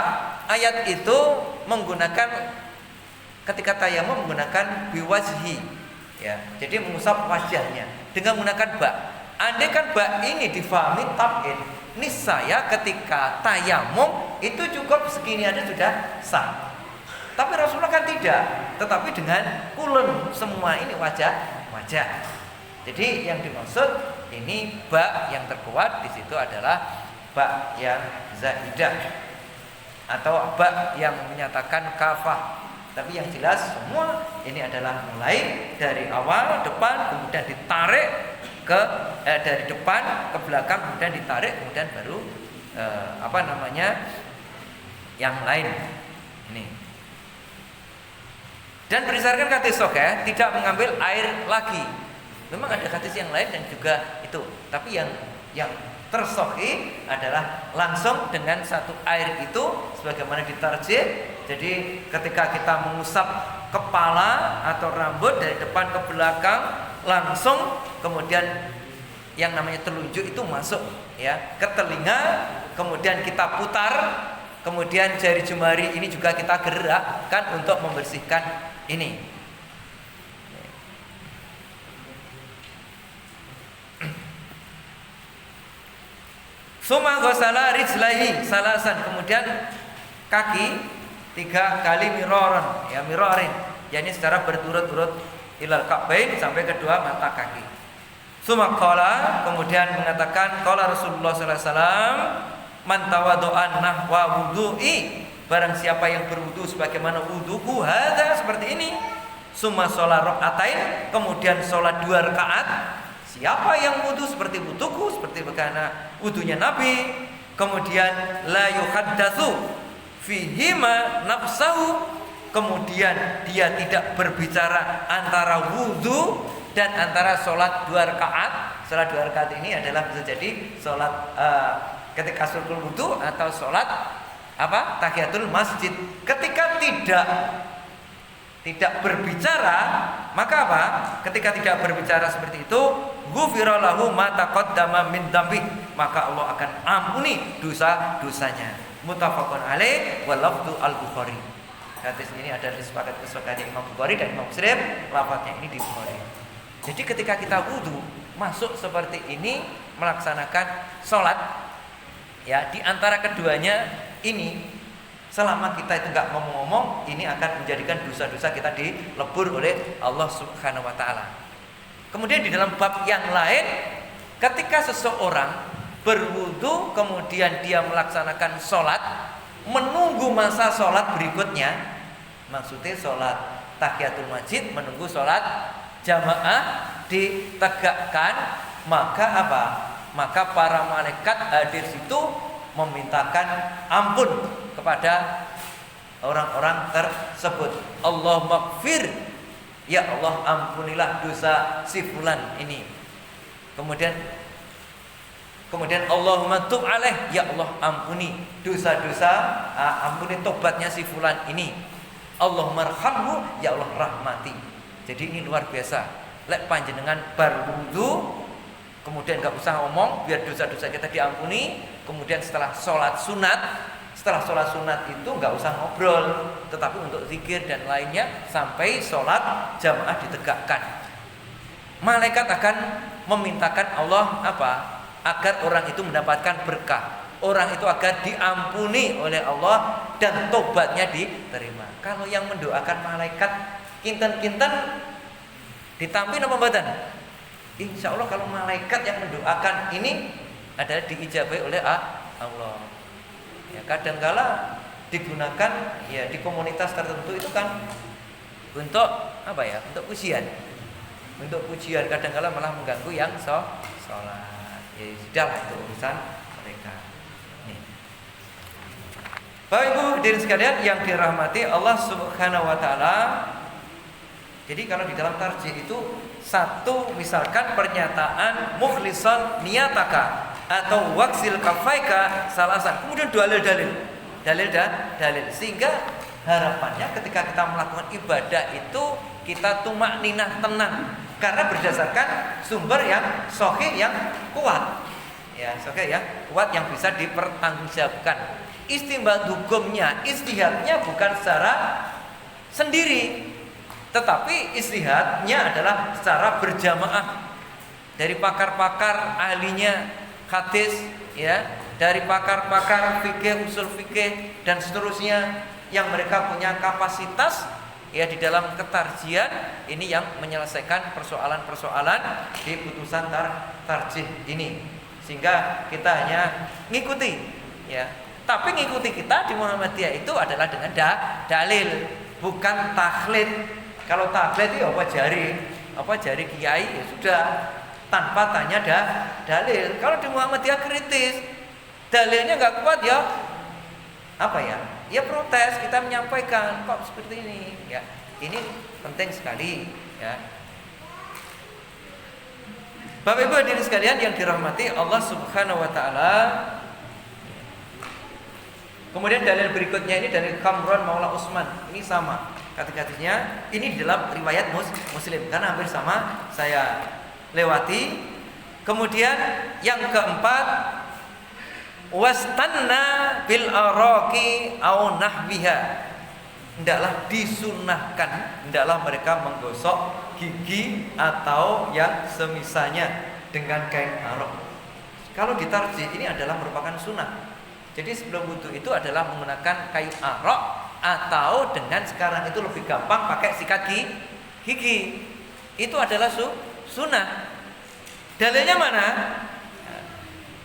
ayat itu menggunakan ketika tayamum menggunakan biwajhi ya. Jadi mengusap wajahnya dengan menggunakan bak. Andai kan bak ini difahami tab'id, niscaya ketika tayamum itu cukup segini aja sudah sah. Tapi Rasulullah kan tidak, tetapi dengan kulun semua ini wajah. Jadi yang dimaksud ini bak yang terkuat di situ adalah bak yang zaidah atau bak yang menyatakan kafah. Tapi yang jelas semua ini adalah mulai dari awal depan kemudian ditarik ke dari depan ke belakang kemudian ditarik kemudian baru yang lain ini. Dan berdasarkan hadis sahih tidak mengambil air lagi. Memang ada hadis yang lain dan juga itu, tapi yang tersahih adalah langsung dengan satu air itu sebagaimana ditarjih Jadi ketika kita mengusap kepala atau rambut dari depan ke belakang, langsung kemudian yang namanya telunjuk itu masuk ya ke telinga, kemudian kita putar, kemudian jari jemari ini juga kita gerakkan untuk membersihkan ini. Suma ghasala rijlaihi salasan, kemudian kaki 3 kali miroron, ya mirorin, yakni secara berturut-turut ilal ka'bain sampai kedua mata kaki. Suma qala, kemudian mengatakan qala Rasulullah sallallahu alaihi wasallam, man tawaddo'an nahwa wudu'i, barang siapa yang berwudu sebagaimana wuduku hadza, seperti ini. Suma sholat rakaatain, kemudian sholat 2 rakaat. Siapa yang wudu seperti wuduku, seperti bagaimana wudunya Nabi, kemudian la yuhaddatsu fihima nafsahu, kemudian dia tidak berbicara antara wudu dan antara sholat 2 rakaat. Sholat 2 rakaat ini adalah bisa jadi sholat ketika sulhul wudu atau sholat tahiyatul masjid. Ketika tidak berbicara, maka apa? Ketika tidak berbicara seperti itu, ghufira lahu ma taqaddama min dzambi, maka Allah akan ampuni dosa-dosanya. Muttafaqun alaih wa lafdzu al-Bukhari. Hadis ini ada kesepakatan Imam Bukhari dan Imam Muslim, lafadznya ini di Bukhari. Jadi ketika kita wudu masuk seperti ini melaksanakan sholat, ya di antara keduanya ini, selama kita itu enggak ngomong-ngomong, ini akan menjadikan dosa-dosa kita dilebur oleh Allah Subhanahu wa taala. Kemudian di dalam bab yang lain, ketika seseorang berwudu kemudian dia melaksanakan sholat, menunggu masa sholat berikutnya, maksudnya sholat tahiyatul masjid, menunggu sholat jamaah ditegakkan, maka apa? Maka para malaikat hadir situ memintakan ampun kepada orang-orang tersebut. Allah maghfir, ya Allah ampunilah dosa si fulan ini. Kemudian Allahumma tub alaih, ya Allah ampuni dosa-dosa, ampuni tobatnya si fulan ini. Allahumma arhamhu, ya Allah rahmati. Jadi ini luar biasa. Lek panjenengan berwudu, kemudian gak usah ngomong biar dosa-dosa kita diampuni. Kemudian setelah sholat sunat itu gak usah ngobrol, tetapi untuk zikir dan lainnya sampai sholat jamaah ditegakkan. Malaikat akan memintakan Allah agar orang itu mendapatkan berkah, orang itu agar diampuni oleh Allah dan tobatnya diterima. Kalau yang mendoakan malaikat kinten-kinten ditampi apa badan? Insya Allah kalau malaikat yang mendoakan ini adalah diijabai oleh Allah. Ya, kadangkala digunakan ya di komunitas tertentu itu kan untuk untuk pujian. Untuk pujian kadangkala malah mengganggu yang sholat. Ya sudahlah, itu urusan mereka. Nih. Bapak Ibu hadirin sekalian yang dirahmati Allah Subhanahu wa taala. Jadi kalau di dalam tarjih itu satu, misalkan pernyataan mukhlisan niyataka atau waksil kafaika salasan, kemudian dalil, sehingga harapannya ketika kita melakukan ibadah itu kita tumakninah, tenang, karena berdasarkan sumber yang sahih, yang kuat, ya sahih ya kuat, yang bisa dipertanggungjawabkan. Istinbat hukumnya, istihadnya bukan secara sendiri, tetapi istihadnya adalah secara berjamaah dari pakar-pakar ahlinya hadis, ya, dari pakar-pakar fikih, usul fikih dan seterusnya, yang mereka punya kapasitas ya di dalam ketarjian ini, yang menyelesaikan persoalan-persoalan di putusan tarjih ini, sehingga kita hanya ngikuti, ya. Tapi ngikuti kita di Muhammadiyah itu adalah dengan dalil, bukan taklid. Kalau taklid itu apa jari kiai ya sudah, tanpa tanya dalil. Kalau di Muhammadiyah kritis, dalilnya nggak kuat ya ya protes, kita menyampaikan kok seperti ini, ya ini penting sekali, ya. Bapak Ibu hadirin sekalian yang dirahmati Allah Subhanahu wa taala, Kemudian dalil berikutnya ini dari Kamron Maula Utsman. Ini sama. Hadis-hadisnya ini di dalam riwayat Muslim karena hampir sama saya lewati. Kemudian yang keempat, wastanna bil araqi au nahwiha. Hendaklah disunahkan, hendaklah mereka menggosok gigi atau yang semisalnya dengan kain araq. Kalau ditarjih ini adalah merupakan sunnah. Jadi sebelum wudu itu adalah menggunakan kayu araq atau dengan sekarang itu lebih gampang pakai sikat gigi. Itu adalah sunnah. Dalilnya mana?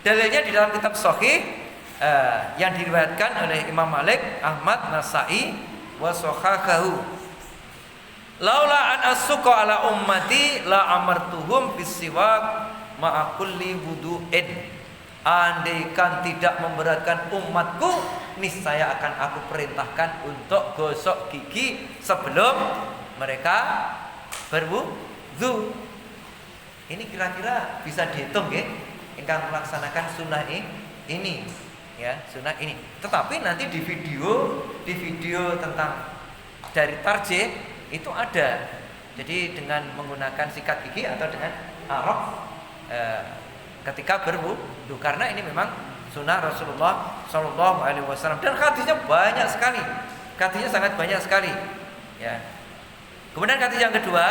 Dalilnya di dalam kitab Sahih yang diriwayatkan oleh Imam Malik, Ahmad, Nasa'i wa sahahahu. Laula an asuqa ala ummati la amartuhum bisiwak ma'a kulli wudu'in. Andaikan tidak memberatkan umatku, niscaya akan aku perintahkan untuk gosok gigi sebelum mereka berwudu. Ini kira-kira bisa dihitung ya, ingkang melaksanakan sunnah ini ya, sunnah ini. Tetapi nanti di video tentang dari tarjih itu ada. Jadi dengan menggunakan sikat gigi atau dengan araq ketika berwudu, karena ini memang sunnah Rasulullah Shallallahu Alaihi Wasallam dan hadisnya banyak sekali, hadisnya sangat banyak sekali. Ya. Kemudian hadis yang kedua,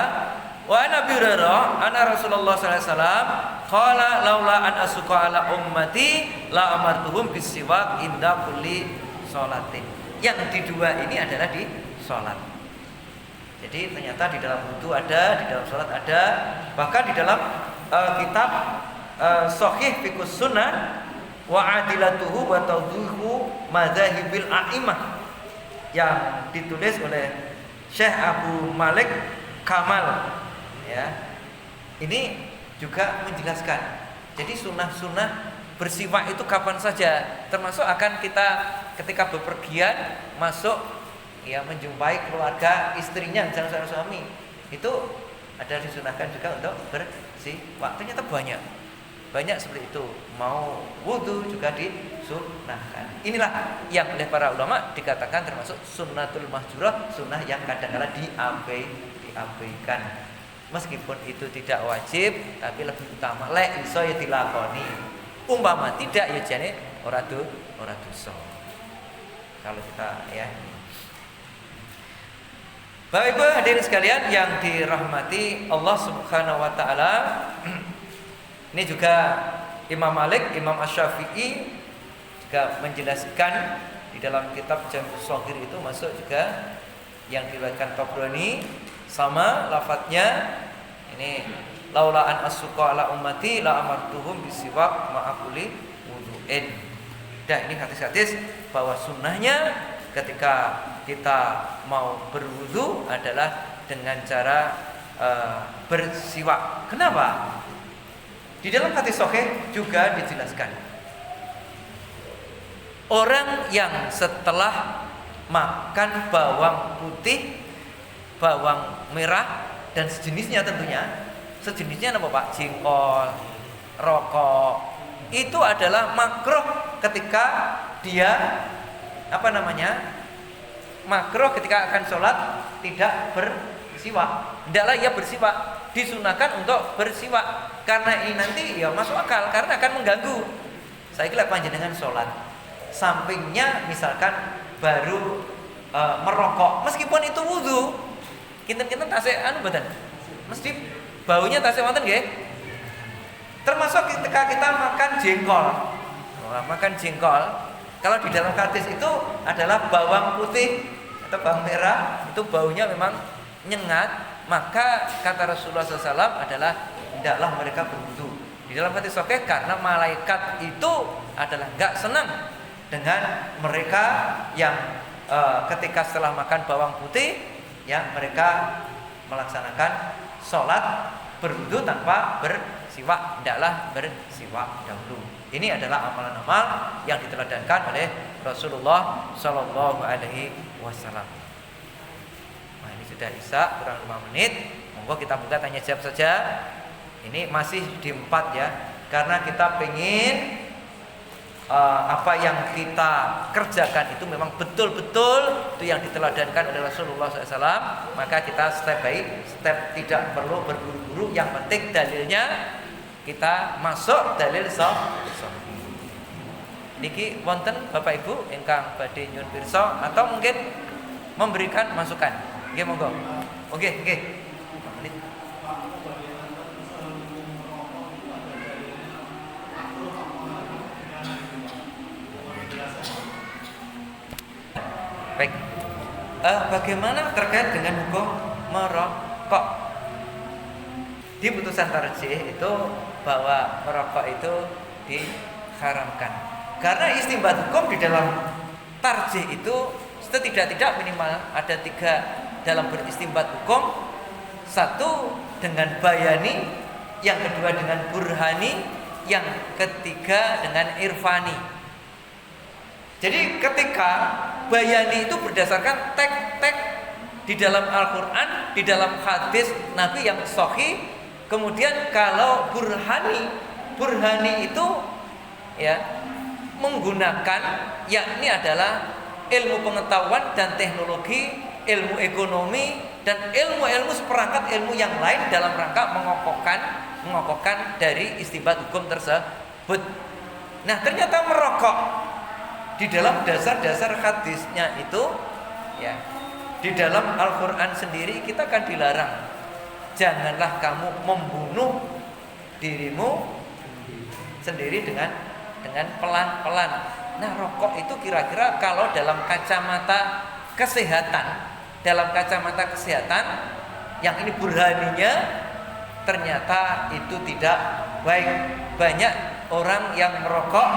wa Nabi Hurairah anna Rasulullah Sallallahu Alaihi Wasallam qala laula an asuqa ala ummati la amartuhum bisiwak inda kulli sholatin. Yang di dua ini adalah di sholat. Jadi ternyata di dalam wudu ada, di dalam sholat ada, bahkan di dalam kitab Sahih Fiqhus Sunnah wa adilatuhu wa tawdihu madzahibil a'imah yang ditulis oleh Syekh Abu Malik Kamal ya. Ini juga menjelaskan. Jadi sunnah-sunnah bersiwak itu kapan saja, termasuk akan kita ketika bepergian masuk ya menjumpai keluarga istrinya misalnya suami, itu ada disunahkan juga untuk bersiwak. Ternyata banyak seperti itu. Mau wudu juga disunahkan. Inilah yang oleh para ulama dikatakan termasuk sunnatul mahjurah, sunnah yang kadang-kadang diabaikan. Meskipun itu tidak wajib, tapi lebih utama lek iso ya dilakoni. Umpama tidak ya jane ora dosa. Kalau kita ya. Bapak Ibu hadirin sekalian yang dirahmati Allah Subhanahu wa taala. Ini juga Imam Malik, Imam Asy-Syafi'i juga menjelaskan di dalam kitab Jami' Shaghir itu masuk juga yang diriwayatkan Tabrani sama lafadznya ini laula an asuqa ala ummati la amartuhum bisiwak ma'a kulli wudu'in. Dan ini hadis-hadis bahwa sunnahnya ketika kita mau berwudu adalah dengan cara bersiwak. Kenapa? Di dalam hadis sahih juga dijelaskan orang yang setelah makan bawang putih, bawang merah dan sejenisnya tentunya, sejenisnya apa Pak? Jengkol, rokok, itu adalah makruh ketika dia makruh ketika akan sholat tidak bersiwak. Hendaklah ia bersiwak, disunahkan untuk bersiwak. Karena ini nanti ya masuk akal, karena akan mengganggu. Saya kira panjenengan sholat, sampingnya misalkan baru merokok, meskipun itu wudu, kinten-kinten tasik badan, mesti baunya tasik wonten nggih. Termasuk ketika kita makan jengkol, kalau di dalam hadis itu adalah bawang putih atau bawang merah, itu baunya memang nyengat, maka kata Rasulullah SAW adalah hendaklah mereka berwudu. Di dalam hadis sahih karena malaikat itu adalah enggak senang dengan mereka yang ketika setelah makan bawang putih ya mereka melaksanakan sholat berwudu tanpa bersiwak, hendaklah bersiwak dahulu. Ini adalah amalan-amal yang diteladankan oleh Rasulullah Shallallahu Alaihi Wasallam. Nah, ini sudah isya kurang 5 menit. Monggo kita buka tanya jawab saja. Ini masih di 4 ya, karena kita pengen apa yang kita kerjakan itu memang betul-betul itu yang diteladankan oleh Rasulullah SAW, maka kita step by step, tidak perlu berburu-buru. Yang penting dalilnya kita masuk dalil sahih. Niki wonten Bapak Ibu ingkang badhe nyuwun pirsa atau mungkin memberikan masukan. Nggih monggo. Nggih. Baik. Bagaimana terkait dengan hukum merokok? Di putusan tarjih itu bahwa merokok itu diharamkan. Karena istimbat hukum di dalam tarjih itu setidak-tidak minimal ada 3 dalam beristimbat hukum. 1 dengan bayani, yang kedua dengan burhani, yang ketiga dengan irfani. Jadi ketika bayani itu berdasarkan teks-teks di dalam Al-Quran, di dalam hadis Nabi yang sahih. Kemudian kalau burhani itu ya menggunakan, yakni adalah ilmu pengetahuan dan teknologi, ilmu ekonomi dan ilmu-ilmu seperangkat ilmu yang lain dalam rangka mengokohkan dari istimbat hukum tersebut. Nah, ternyata merokok di dalam dasar-dasar hadisnya itu ya, di dalam Al-Quran sendiri kita kan dilarang, janganlah kamu membunuh dirimu sendiri dengan pelan-pelan. Nah, rokok itu kira-kira kalau dalam kacamata kesehatan, yang ini burhaninya ternyata itu tidak baik. Banyak orang yang merokok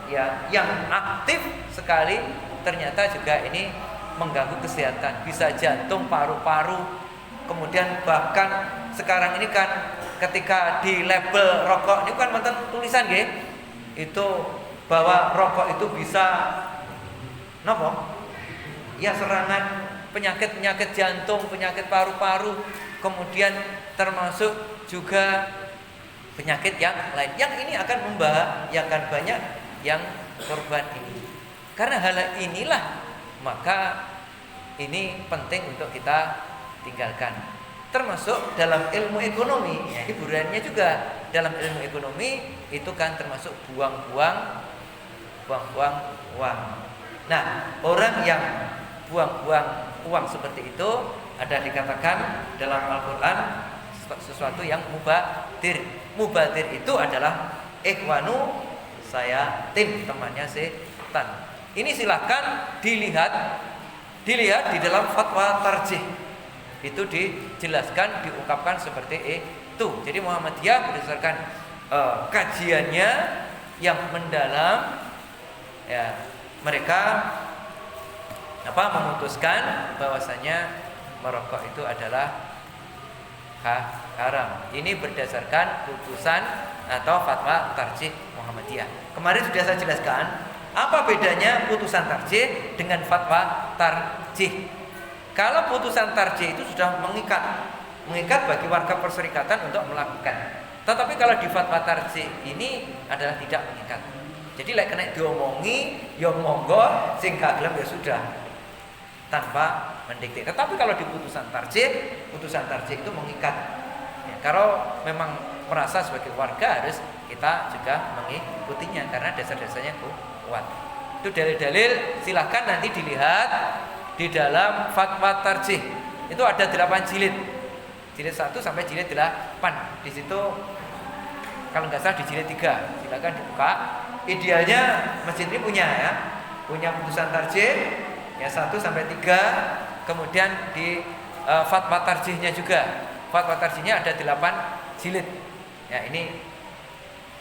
ya, yang aktif sekali, ternyata juga ini mengganggu kesehatan, bisa jantung, paru-paru. Kemudian bahkan sekarang ini kan ketika di label rokok ini kan mantan tulisan nggih, itu bahwa rokok itu bisa napa? Ya, serangan penyakit jantung, penyakit paru-paru, kemudian termasuk juga penyakit yang lain. Yang ini akan membahayakan banyak yang korban ini. Karena hal inilah maka ini penting untuk kita tinggalkan. Termasuk dalam ilmu ekonomi, ya, hiburannya juga dalam ilmu ekonomi itu kan termasuk buang-buang uang. Nah, orang yang buang-buang uang seperti itu ada dikatakan dalam Al-Quran sesuatu yang mubadir. Mubadir itu adalah ikhwanu saya temannya setan. Ini silahkan dilihat di dalam fatwa tarjih. Itu dijelaskan, diungkapkan seperti itu. Jadi Muhammadiyah berdasarkan kajiannya yang mendalam, ya, mereka memutuskan bahwasanya merokok itu adalah haram. Ini berdasarkan putusan atau fatwa tarjih Muhammadiyah. Kemarin sudah saya jelaskan apa bedanya putusan tarjih dengan fatwa tarjih. Kalau putusan tarjih itu sudah mengikat bagi warga perserikatan untuk melakukan. Tetapi kalau di fatwa tarjih ini adalah tidak mengikat. Jadi lek kena diomongi ya monggo, sing gak gelem ya sudah, tanpa mendikte. Tetapi kalau di putusan tarjih itu mengikat. Ya, kalau memang merasa sebagai warga harus kita juga mengikutinya karena dasar-dasarnya kuat. Itu dalil-dalil silahkan nanti dilihat di dalam fatwa tarjih. Itu ada 8 jilid. Jilid 1 sampai jilid 8. Di situ kalau nggak salah di jilid 3. Silakan dibuka. Idealnya masjid ini punya putusan tarjih ya 1 sampai 3. Kemudian di fatwa tarjihnya juga. Fatwa tarjihnya ada 8 jilid. Ya, ini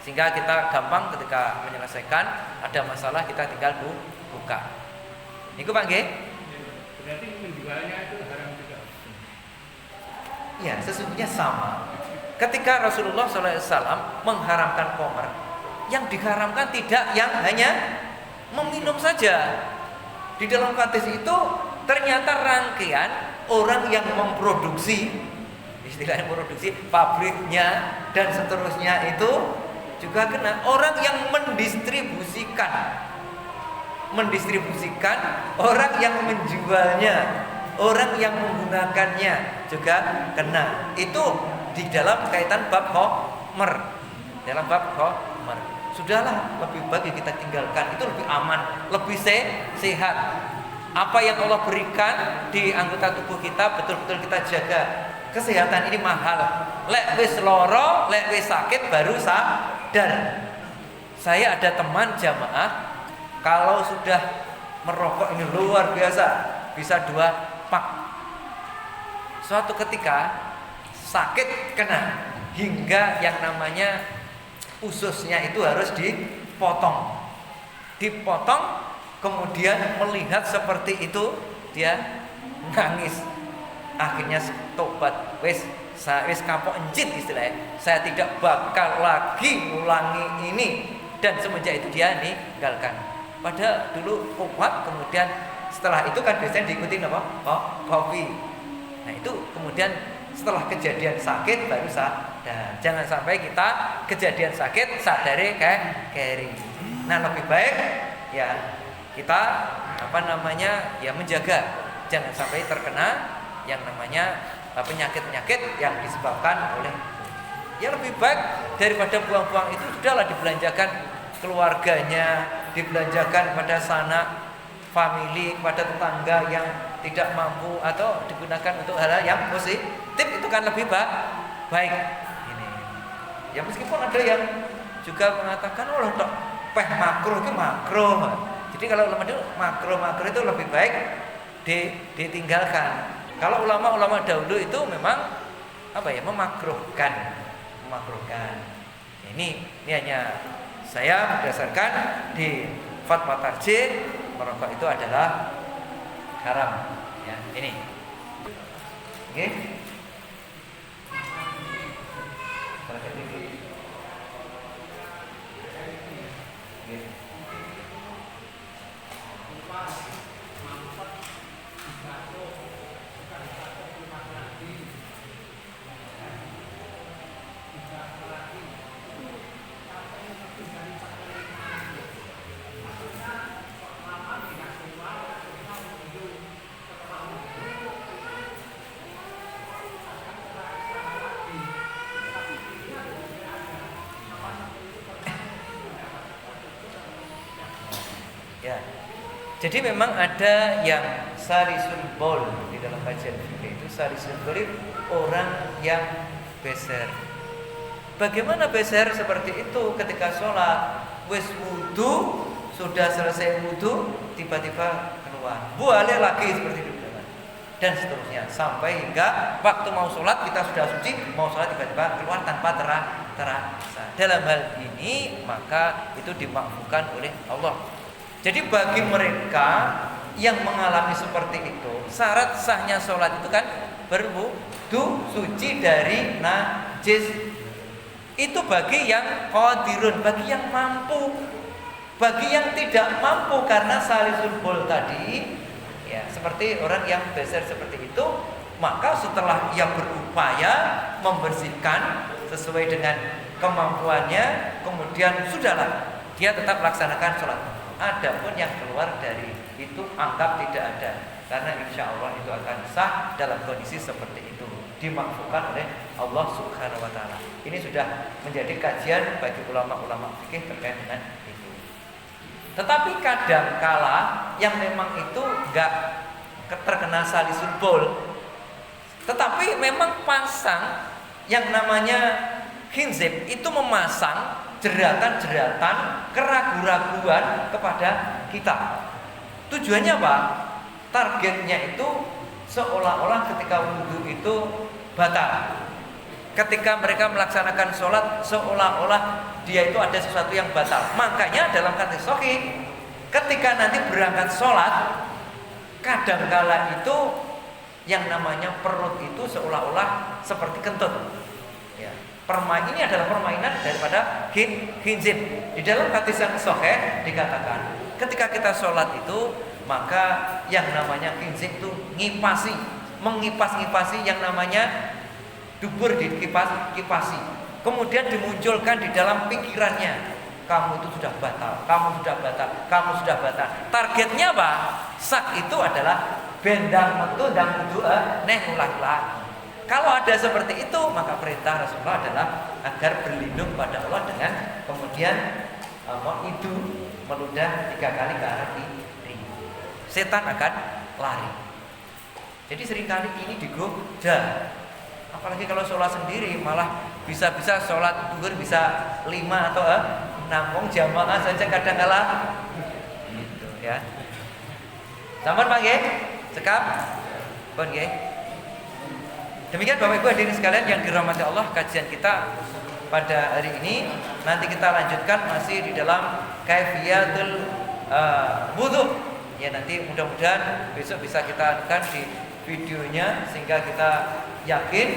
sehingga kita gampang ketika menyelesaikan ada masalah kita tinggal buka. Niku Pak nggih? Berarti menjualnya itu haram juga. Ya, sesungguhnya sama. Ketika Rasulullah SAW mengharamkan khamr, yang diharamkan tidak yang hanya meminum saja. Di dalam hadis itu ternyata rangkaian orang yang memproduksi, istilahnya produksi pabriknya dan seterusnya itu juga kena. Orang yang mendistribusikan, orang yang menjualnya, orang yang menggunakannya juga kena. Itu di dalam kaitan bab khomer. Dalam bab khomer. Sudahlah, lebih baik kita tinggalkan. Itu lebih aman, lebih sehat. Apa yang Allah berikan di anggota tubuh kita betul-betul kita jaga. Kesehatan ini mahal. Lek wis loro, lek wis sakit baru sadar. Saya ada teman jamaah, kalau sudah merokok ini luar biasa, bisa 2 pak. Suatu ketika sakit kena, hingga yang namanya ususnya itu harus dipotong. Kemudian melihat seperti itu, dia nangis. Akhirnya tobat, wis kapok encit istilahnya. Saya tidak bakal lagi ulangi ini. Dan semenjak itu dia ninggalkan. Padahal dulu kuat, kemudian setelah itu kan biasanya diikuti apa? Kopi. Nah itu kemudian setelah kejadian sakit baru sadar. Jangan sampai kita kejadian sakit sadari kayak keri. Nah lebih baik ya kita menjaga jangan sampai terkena yang namanya penyakit-penyakit yang disebabkan oleh ya lebih baik daripada buang-buang itu sudahlah dibelanjakan keluarganya, dibelanjakan pada sanak famili, pada tetangga yang tidak mampu, atau digunakan untuk hal-hal yang positif, itu kan lebih baik. Ini ya meskipun ada yang juga mengatakan tok peh makruh itu makruh. Jadi kalau ulama itu makruh itu lebih baik ditinggalkan. Kalau ulama-ulama dahulu itu memang memakruhkan. Ini hanya saya berdasarkan di fatwa tarjih, merokok itu adalah haram. Ya, ini. Oke. Ya. Jadi memang ada yang sarisul bol di dalam kajian fikih itu. Sarisul bol orang yang beser. Bagaimana beser seperti itu ketika sholat? Wis wudu, sudah selesai wudu, tiba-tiba keluar. Boleh lagi seperti itu dan seterusnya sampai hingga waktu mau sholat kita sudah suci, mau sholat tiba-tiba keluar tanpa terasa. Dalam hal ini maka itu dimakruhkan oleh Allah. Jadi bagi mereka yang mengalami seperti itu, syarat sahnya sholat itu kan berwudu, suci dari najis. Itu bagi yang qadirun, bagi yang mampu. Bagi yang tidak mampu karena salisul bol tadi, ya seperti orang yang beser seperti itu, maka setelah ia berupaya membersihkan sesuai dengan kemampuannya, kemudian sudahlah dia tetap laksanakan sholat. Adapun yang keluar dari itu anggap tidak ada, karena insya Allah itu akan sah dalam kondisi seperti itu, dimakruhkan oleh Allah Subhanahu Wa Taala. Ini sudah menjadi kajian bagi ulama-ulama fikih terkait dengan itu. Tetapi kadang kala yang memang itu enggak terkena salisul bol, tetapi memang pasang yang namanya khinzib itu memasang jeratan-jeratan keraguan-raguan kepada kita. Tujuannya apa? Targetnya itu seolah-olah ketika wudhu itu batal. Ketika mereka melaksanakan sholat seolah-olah dia itu ada sesuatu yang batal. Makanya dalam hadis sahih ketika nanti berangkat sholat, kadangkala itu yang namanya perut itu seolah-olah seperti kentut. Ya. Ini adalah permainan daripada khinzib. Di dalam hadis yang sahih dikatakan, ketika kita sholat itu, maka yang namanya khinzib itu mengipas-ngipasi yang namanya dubur dikipasi. kemudian dimunculkan di dalam pikirannya, kamu itu sudah batal, kamu sudah batal, kamu sudah batal. Targetnya apa? Sak itu adalah bendang metu dan itu neh ulah lagi. Kalau ada seperti itu, maka perintah Rasulullah adalah agar berlindung pada Allah dengan kemudian itu meludah 3 kali ke arah kiri. Setan akan lari. Jadi seringkali ini digoda. Apalagi kalau sholat sendiri, malah bisa-bisa sholat duhur bisa 5 atau 6 jamaah saja kadang kala gitu ya. Sampun Pak nggih? Cekap. Pun nggih. Demikian Bapak Ibu hadirin sekalian yang dirahmati Allah, kajian kita pada hari ini. Nanti kita lanjutkan masih di dalam kaifiyatul wudu. Ya, nanti mudah-mudahan besok bisa kita akan di videonya sehingga kita yakin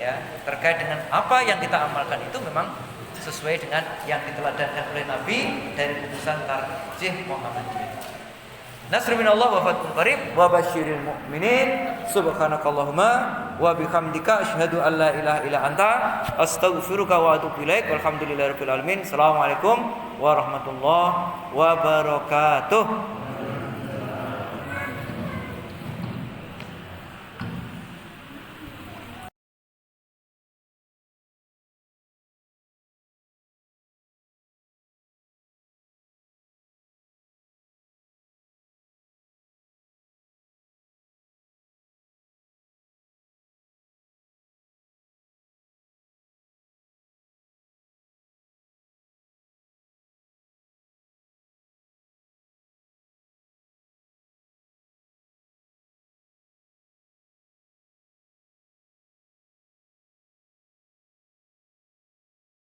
ya terkait dengan apa yang kita amalkan itu memang sesuai dengan yang diteladankan oleh Nabi dari utusan tarjih Muhammadiyah. Nasrun minallah wa fathun qarib wa basyiril mu'minin. Subhanakallahumma wa bihamdika asyhadu an la ilaha illa anta astaghfiruka wa atubu ilaik. Walhamdulillahirabbil alamin. Assalamualaikum warahmatullahi wabarakatuh.